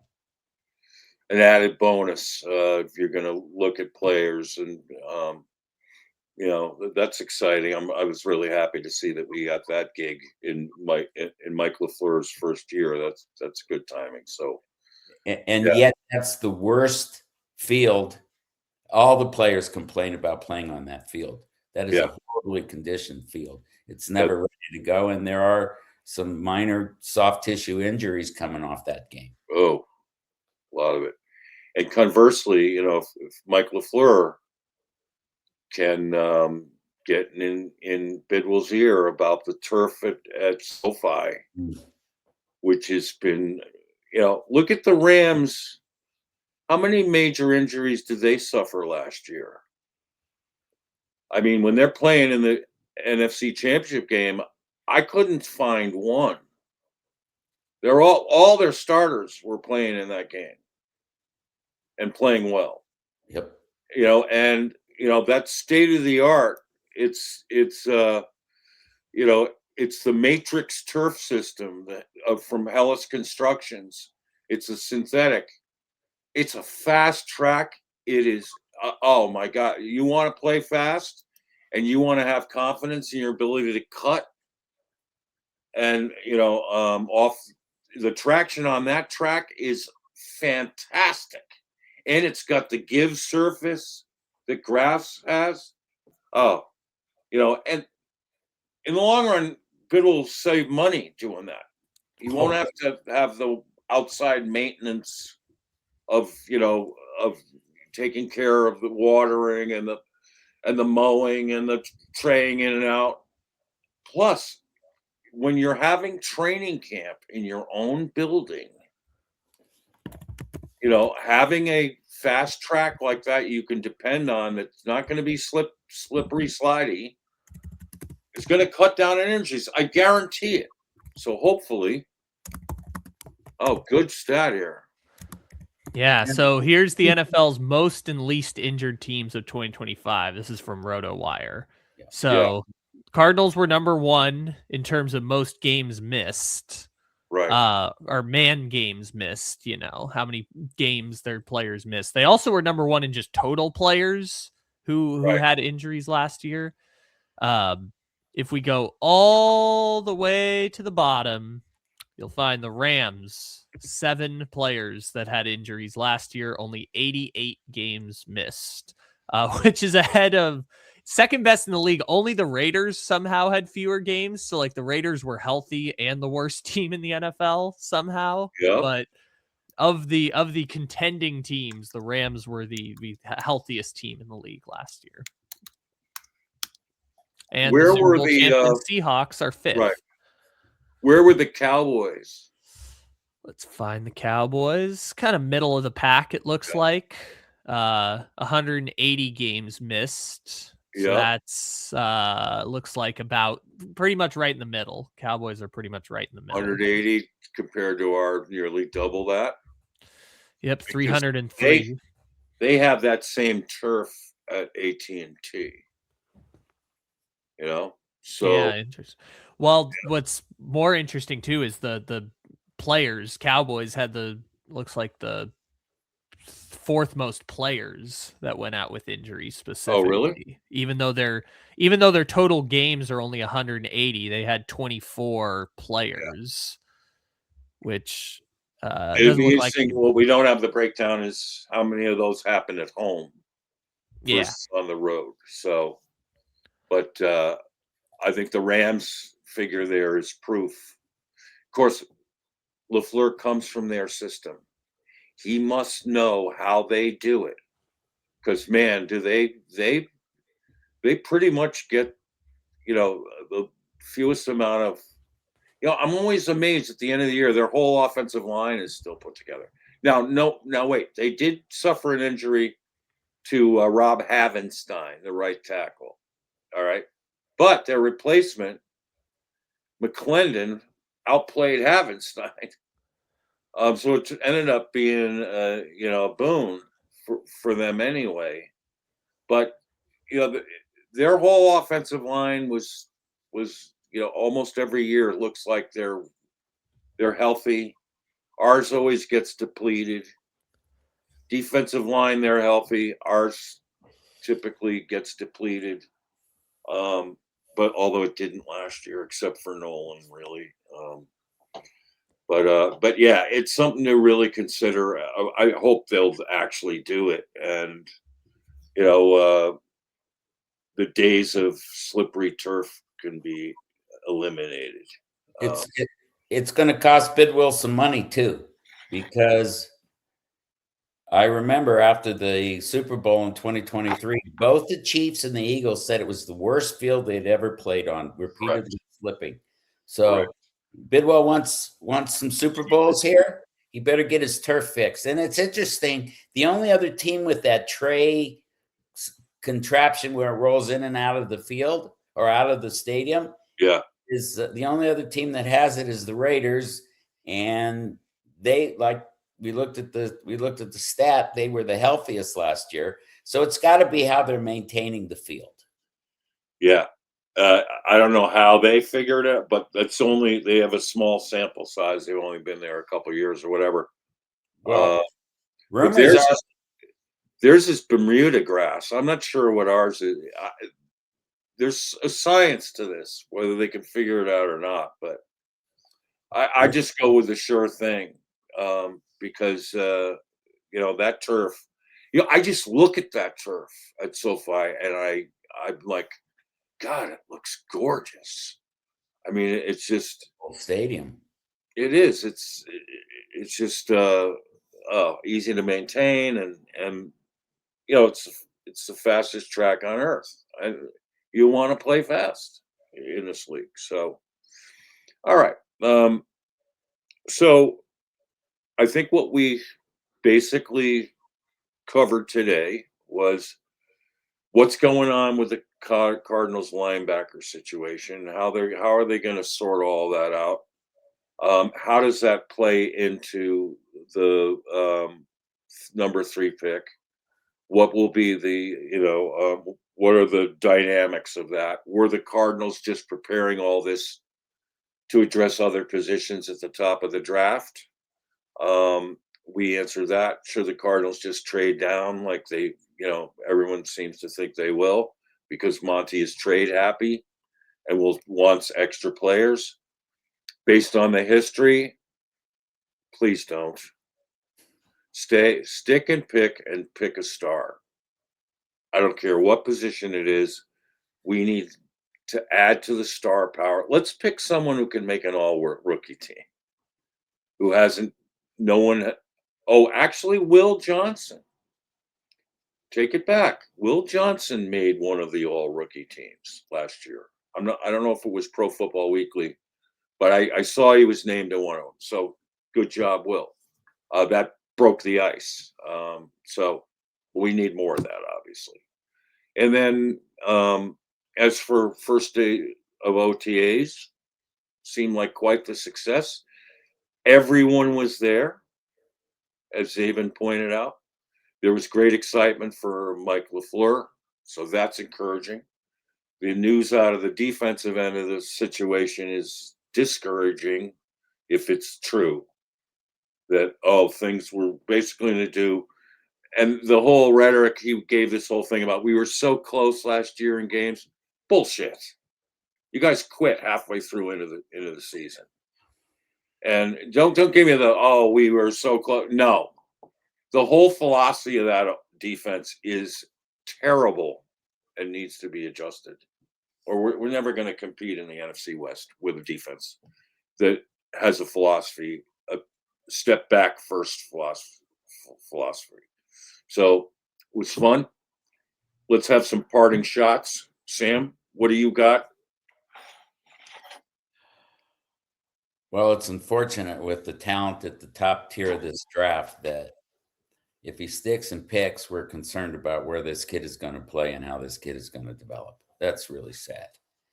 an added bonus if you're going to look at players, and that's exciting. I was really happy to see that we got that gig in Mike LaFleur's first year. That's good timing. So, And yet that's the worst field. All the players complain about playing on that field. That is a horribly conditioned field. It's never ready to go, and there are some minor soft tissue injuries coming off that game. Oh, a lot of it. And conversely, if Mike LaFleur can get in Bidwell's ear about the turf at SoFi, which has been, look at the Rams. How many major injuries did they suffer last year? I mean, when they're playing in the NFC Championship game, I couldn't find one. They're all their starters were playing in that game and playing well. Yep. That's state of the art. It's the Matrix turf system from Hellas Constructions. It's a synthetic. It's a fast track. It is. Oh my God! You want to play fast, and you want to have confidence in your ability to cut, and off the traction on that track is fantastic, and it's got the give surface that grass has. Oh, and in the long run, Bidwell will save money doing that. You won't have to have the outside maintenance of taking care of the watering and the mowing and the traying in and out. Plus, when you're having training camp in your own building, having a fast track like that you can depend on, that's not going to be slippery, slidey. It's going to cut down on injuries. I guarantee it. So hopefully, good stat here. Yeah, so here's the NFL's most and least injured teams of 2025. This is from RotoWire. So Cardinals were number 1 in terms of most games missed. Right. Or man games missed, how many games their players missed. They also were number 1 in just total players who had injuries last year. If we go all the way to the bottom, you'll find the Rams, 7 players that had injuries last year, only 88 games missed, which is ahead of second best in the league. Only the Raiders somehow had fewer games. So like the Raiders were healthy and the worst team in the NFL somehow. Yep. But of the contending teams, the Rams were the healthiest team in the league last year. And Where the Super were Bowl the champion Seahawks are 5th. Right. Where were the Cowboys? Let's find the Cowboys. Kind of middle of the pack, it looks like. 180 games missed. So that's looks like about pretty much right in the middle. Cowboys are pretty much right in the middle. 180 compared to our nearly double that. Yep, 303. They have that same turf at AT&T. So yeah, interesting. Well, what's more interesting too is the players. Cowboys had looks like the 4th most players that went out with injuries specifically. Oh, really? Even though their total games are only 180, they had 24 players, which doesn't look like. What we don't have the breakdown is how many of those happened at home versus on the road. So, but I think the Rams figure there is proof. Of course, LaFleur comes from their system. He must know how they do it, because man, do they pretty much get the fewest amount of. I'm always amazed at the end of the year their whole offensive line is still put together. Now wait, they did suffer an injury to Rob Havenstein, the right tackle. All right, but their replacement, McClendon, outplayed Havenstein. So it ended up being, a boon for them anyway. But their whole offensive line was almost every year it looks like they're healthy. Ours always gets depleted. Defensive line, they're healthy. Ours typically gets depleted. But although it didn't last year, except for Nolan, really. But yeah, it's something to really consider. I hope they'll actually do it, and the days of slippery turf can be eliminated. It's going to cost Bidwell some money too, because I remember after the Super Bowl in 2023, both the Chiefs and the Eagles said it was the worst field they'd ever played on, repeatedly slipping. So Bidwell wants some Super Bowls here. He better get his turf fixed. And it's interesting. The only other team with that tray contraption where it rolls in and out of the field or out of the stadium, is the only other team that has it is the Raiders, and they we looked at the stat, they were the healthiest last year. So it's got to be how they're maintaining the field. Yeah. I don't know how they figured it, but they have a small sample size. They've only been there a couple of years or whatever. Well, theirs is Bermuda grass. I'm not sure what ours is. There's a science to this, whether they can figure it out or not. But I just go with the sure thing, because that turf. I just look at that turf at SoFi, and I'm like, God, it looks gorgeous. I mean, it's just stadium. It is. It's just easy to maintain, and it's the fastest track on earth. And you want to play fast in this league. So, all right. So I think what we basically covered today was what's going on with the Cardinals linebacker situation. How are they going to sort all that out? How does that play into the number 3 pick? What will be what are the dynamics of that? Were the Cardinals just preparing all this to address other positions at the top of the draft? We answer that. Should the Cardinals just trade down like everyone seems to think they will, because Monti is trade happy and wants extra players? Based on the history, please don't. Stick and pick a star. I don't care what position it is. We need to add to the star power. Let's pick someone who can make an all-rookie team. Who hasn't? No one. Oh, actually, Will Johnson. Take it back. Will Johnson made one of the all-rookie teams last year. I don't know if it was Pro Football Weekly, but I saw he was named in one of them. So good job, Will. That broke the ice. So we need more of that, obviously. And then as for first day of OTAs, seemed like quite the success. Everyone was there, as Zaven pointed out. There was great excitement for Mike LaFleur, so that's encouraging. The news out of the defensive end of the situation is discouraging, if it's true, that things were basically going to do. And the whole rhetoric he gave this whole thing about we were so close last year in games, bullshit. You guys quit halfway through into the season. And don't give me we were so close. No. The whole philosophy of that defense is terrible and needs to be adjusted. Or we're never going to compete in the NFC West with a defense that has a philosophy, a step back first philosophy. So it was fun. Let's have some parting shots. Sam, what do you got? Well, it's unfortunate with the talent at the top tier of this draft that if he sticks and picks, we're concerned about where this kid is going to play and how this kid is going to develop. That's really sad.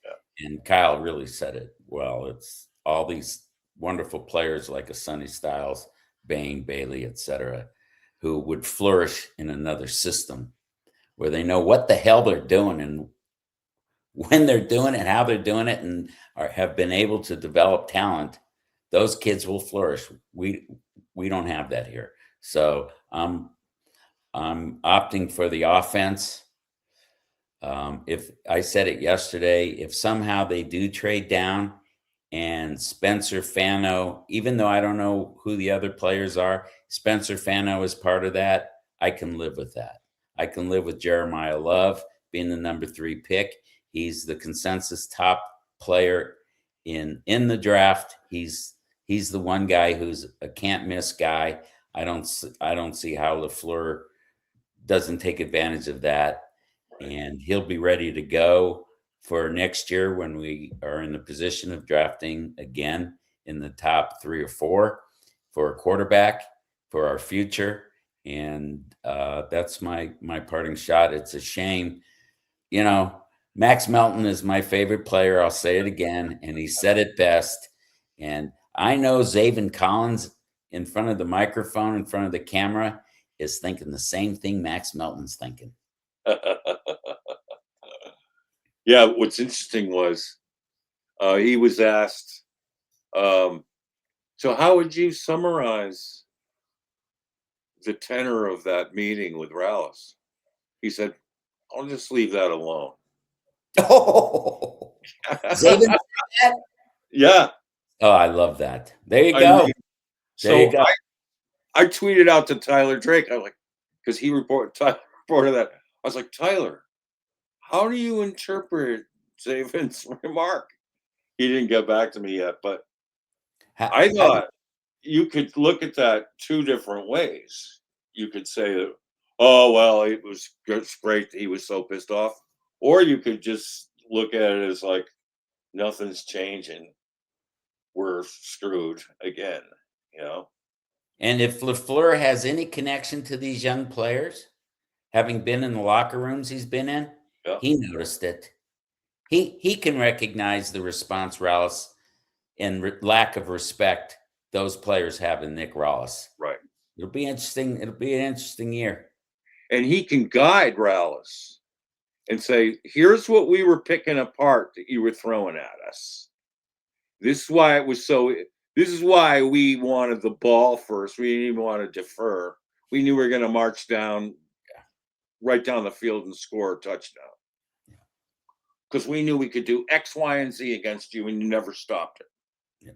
Yeah. And Kyle really said it well. It's all these wonderful players like a Sonny Styles, Bang, Bailey, etc., who would flourish in another system where they know what the hell they're doing and when they're doing it, how they're doing it, and have been able to develop talent, those kids will flourish. We don't have that here. So I'm opting for the offense. If I said it yesterday, if somehow they do trade down and Spencer Fano, even though I don't know who the other players are, Spencer Fano is part of that, I can live with that. I can live with Jeremiah Love being the number 3 pick. He's the consensus top player in the draft. He's the one guy who's a can't miss guy. I don't see how LaFleur doesn't take advantage of that, and he'll be ready to go for next year when we are in the position of drafting again in the top 3 or 4 for a quarterback for our future. And that's my parting shot. It's a shame, Max Melton is my favorite player. I'll say it again, and he said it best. And I know Zaven Collins in front of the microphone, in front of the camera, is thinking the same thing Max Melton's thinking. Yeah, what's interesting was he was asked, so how would you summarize the tenor of that meeting with Rallis? He said, I'll just leave that alone. Oh, Zaven, yeah. Oh, I love that. There you go. I tweeted out to Tyler Drake. I'm like, because he reported that. I was like, Tyler, how do you interpret Zaven's remark? He didn't get back to me yet, but I thought you could look at that 2 different ways. You could say that, oh, well, it was great that he was so pissed off. Or you could just look at it as like, nothing's changing. We're screwed again, And if LaFleur has any connection to these young players, having been in the locker rooms he's been in, he noticed it. He can recognize the response Rallis and lack of respect those players have in Nick Rallis. Right. It'll be interesting. It'll be an interesting year. And he can guide Rallis and say, here's what we were picking apart that you were throwing at us. This is why we wanted the ball first. We didn't even want to defer. We knew we were going to march down, right down the field and score a touchdown. Because we knew we could do X, Y, and Z against you, and you never stopped it. Yeah.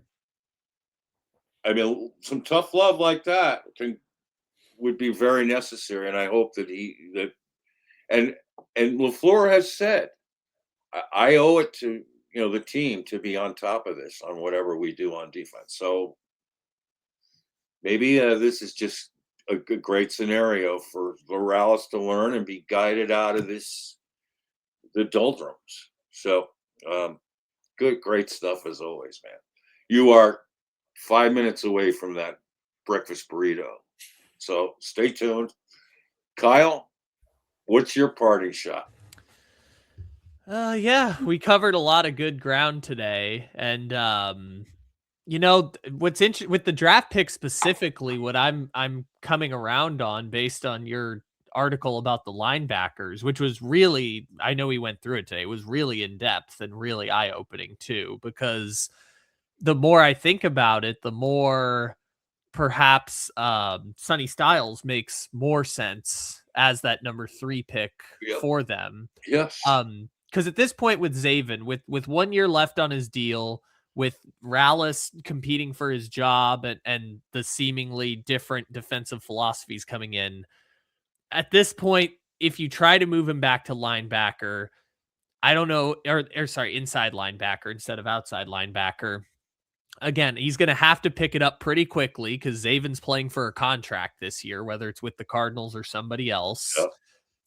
I mean, some tough love like that would be very necessary, and I hope that and LaFleur has said, I owe it to the team to be on top of this on whatever we do on defense. So maybe this is just a great scenario for Rallis to learn and be guided out of the doldrums. So great stuff as always, man. You are 5 minutes away from that breakfast burrito. So stay tuned. Kyle, what's your parting shot? Yeah, we covered a lot of good ground today. And, what's interesting with the draft pick specifically, what I'm coming around on based on your article about the linebackers, which was really, I know we went through it today, was really in depth and really eye opening too, because the more I think about it, the more perhaps Sonny Styles makes more sense as that number 3 pick for them. Yes. Because at this point with Zaven, with 1 year left on his deal, with Rallis competing for his job and the seemingly different defensive philosophies coming in, at this point, if you try to move him back to linebacker, I don't know, inside linebacker instead of outside linebacker. Again, he's going to have to pick it up pretty quickly because Zaven's playing for a contract this year, whether it's with the Cardinals or somebody else. Yep.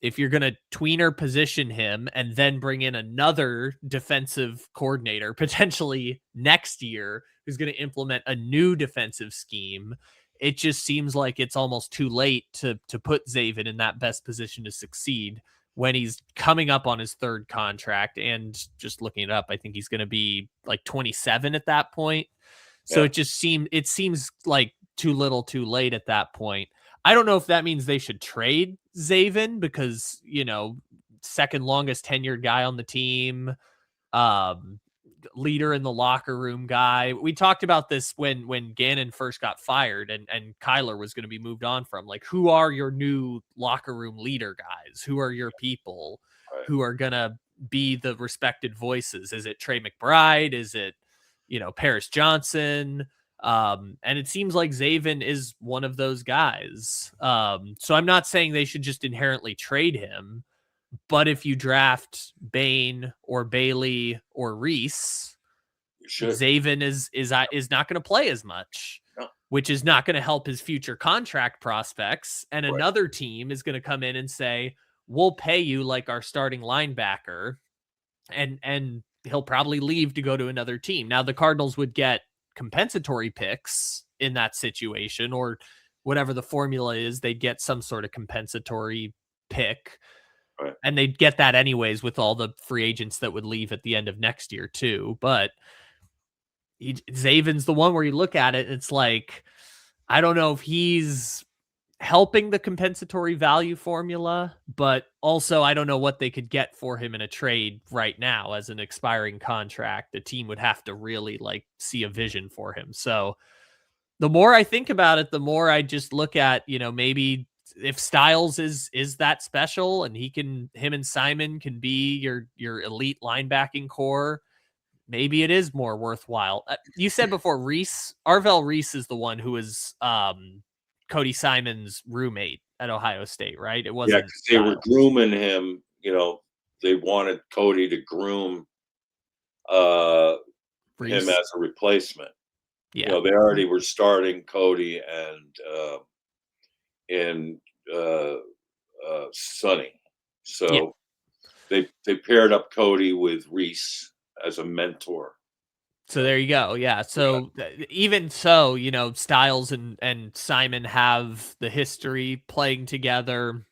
If you're going to tweener position him and then bring in another defensive coordinator potentially next year who's going to implement a new defensive scheme, it just seems like it's almost too late to put Zaven in that best position to succeed when he's coming up on his 3rd contract. And just looking it up, I think he's going to be like 27 at that point. So it seems like too little too late at that point. I don't know if that means they should trade Zaven because, second longest tenured guy on the team, leader in the locker room guy. We talked about this when Gannon first got fired and Kyler was going to be moved on from. Like, who are your new locker room leader guys? Who are your people who are going to be the respected voices? Is it Trey McBride? Is it, Paris Johnson? And it seems like Zaven is one of those guys. So I'm not saying they should just inherently trade him, but if you draft Bain or Bailey or Reese, Zaven is not going to play as much, which is not going to help his future contract prospects. And another team is going to come in and say, we'll pay you like our starting linebacker, and he'll probably leave to go to another team. Now the Cardinals would get compensatory picks in that situation, or whatever the formula is, they'd get some sort of compensatory pick. Right. And they'd get that anyways with all the free agents that would leave at the end of next year too. But Zaven's the one where you look at it, it's like, I don't know if he's helping the compensatory value formula, but also I don't know what they could get for him in a trade right now as an expiring contract. The team would have to really see a vision for him. So the more I think about it, the more I just look at, maybe if Styles is that special and him and Simon can be your elite linebacking core, maybe it is more worthwhile. You said before Arvell Reese is the one who is Cody Simon's roommate at Ohio State, right? It wasn't. Yeah, because they were grooming him. They wanted Cody to groom him as a replacement. Yeah, they already were starting Cody and Sonny, so they paired up Cody with Reese as a mentor. So there you go. Yeah. So even so, Styles and Simon have the history playing together.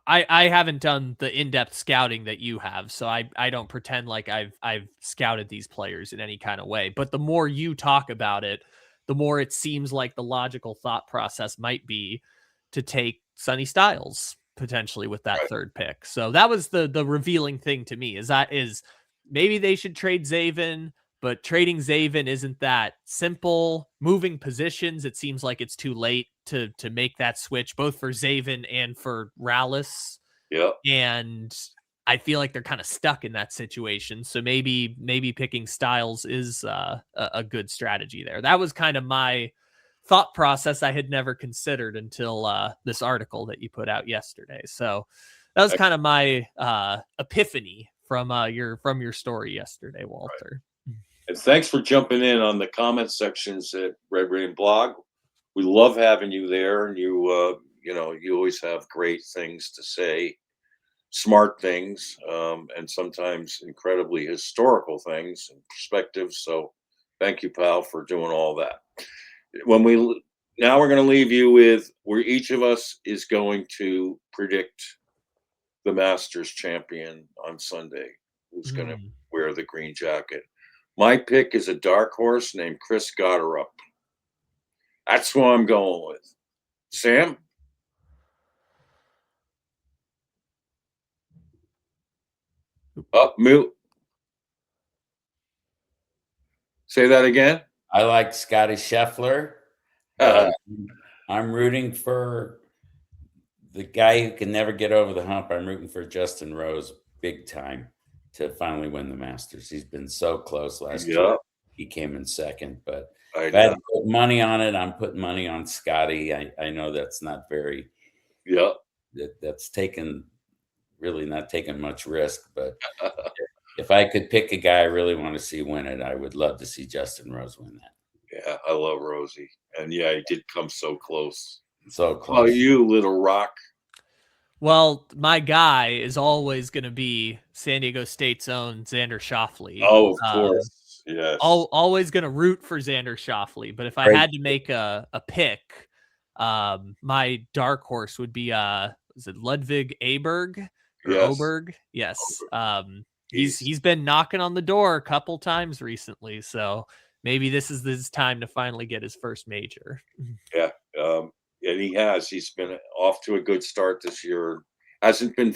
I haven't done the in-depth scouting that you have, so I don't pretend like I've scouted these players in any kind of way. But the more you talk about it, the more it seems like the logical thought process might be to take Sonny Styles potentially with that third pick. So that was the revealing thing to me is maybe they should trade Zaven, but trading Zaven isn't that simple. Moving positions, it seems like it's too late to make that switch, both for Zaven and for Rallis. Yeah. And I feel like they're kind of stuck in that situation. So maybe picking Styles is a good strategy there. That was kind of my thought process I had never considered until this article that you put out yesterday. So that was kind of my epiphany from your story yesterday, Walter. Right. And thanks for jumping in on the comment sections at Red Rain Blog. We love having you there, and you always have great things to say, smart things, and sometimes incredibly historical things and perspectives. So thank you, pal, for doing all that. Now we're going to leave you with where each of us is going to predict the Masters champion on Sunday, who's going to wear the green jacket. My pick is a dark horse named Chris Gotterup. That's who I'm going with. Sam? Mute. Say that again. I like Scotty Scheffler. I'm rooting for the guy who can never get over the hump. I'm rooting for Justin Rose big time to finally win the Masters. He's been so close last year. He came in second, but if I had to put money on it, I'm putting money on Scotty. I know that's not very that's really not taking much risk, but if I could pick a guy I really want to see win it, I would love to see Justin Rose win that. Yeah, I love Rosie. And yeah, he did come so close. So close. Oh, you little rock. Well, my guy is always going to be San Diego State's own Xander Schauffele. Oh, of course. Yes. Always going to root for Xander Schauffele. But if I had to make a pick, my dark horse would be is it Ludwig Aberg? Oberg? Yes. He's been knocking on the door a couple times recently, so maybe this is his time to finally get his first major. Yeah. And he has. He's been off to a good start this year. Hasn't been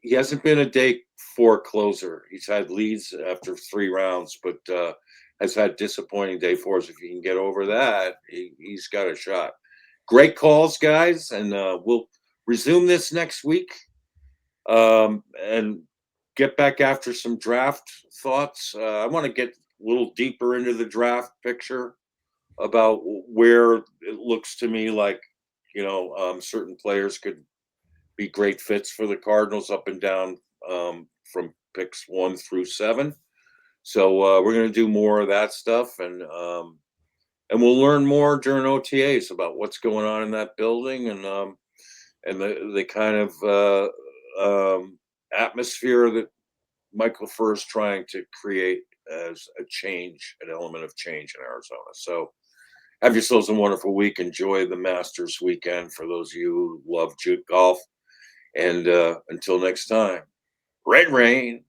he hasn't been a day 4 closer. He's had leads after 3 rounds, but has had disappointing day 4s. If he can get over that, he's got a shot. Great calls, guys, and we'll resume this next week and get back after some draft thoughts. I want to get a little deeper into the draft picture about where it looks to me like, certain players could be great fits for the Cardinals up and down from picks 1 through 7. So we're going to do more of that stuff, and we'll learn more during OTAs about what's going on in that building and the kind of atmosphere that Mike LaFleur is trying to create as an element of change in Arizona. So have yourselves a wonderful week. Enjoy the Masters weekend for those of you who love golf. And until next time, Red Rain.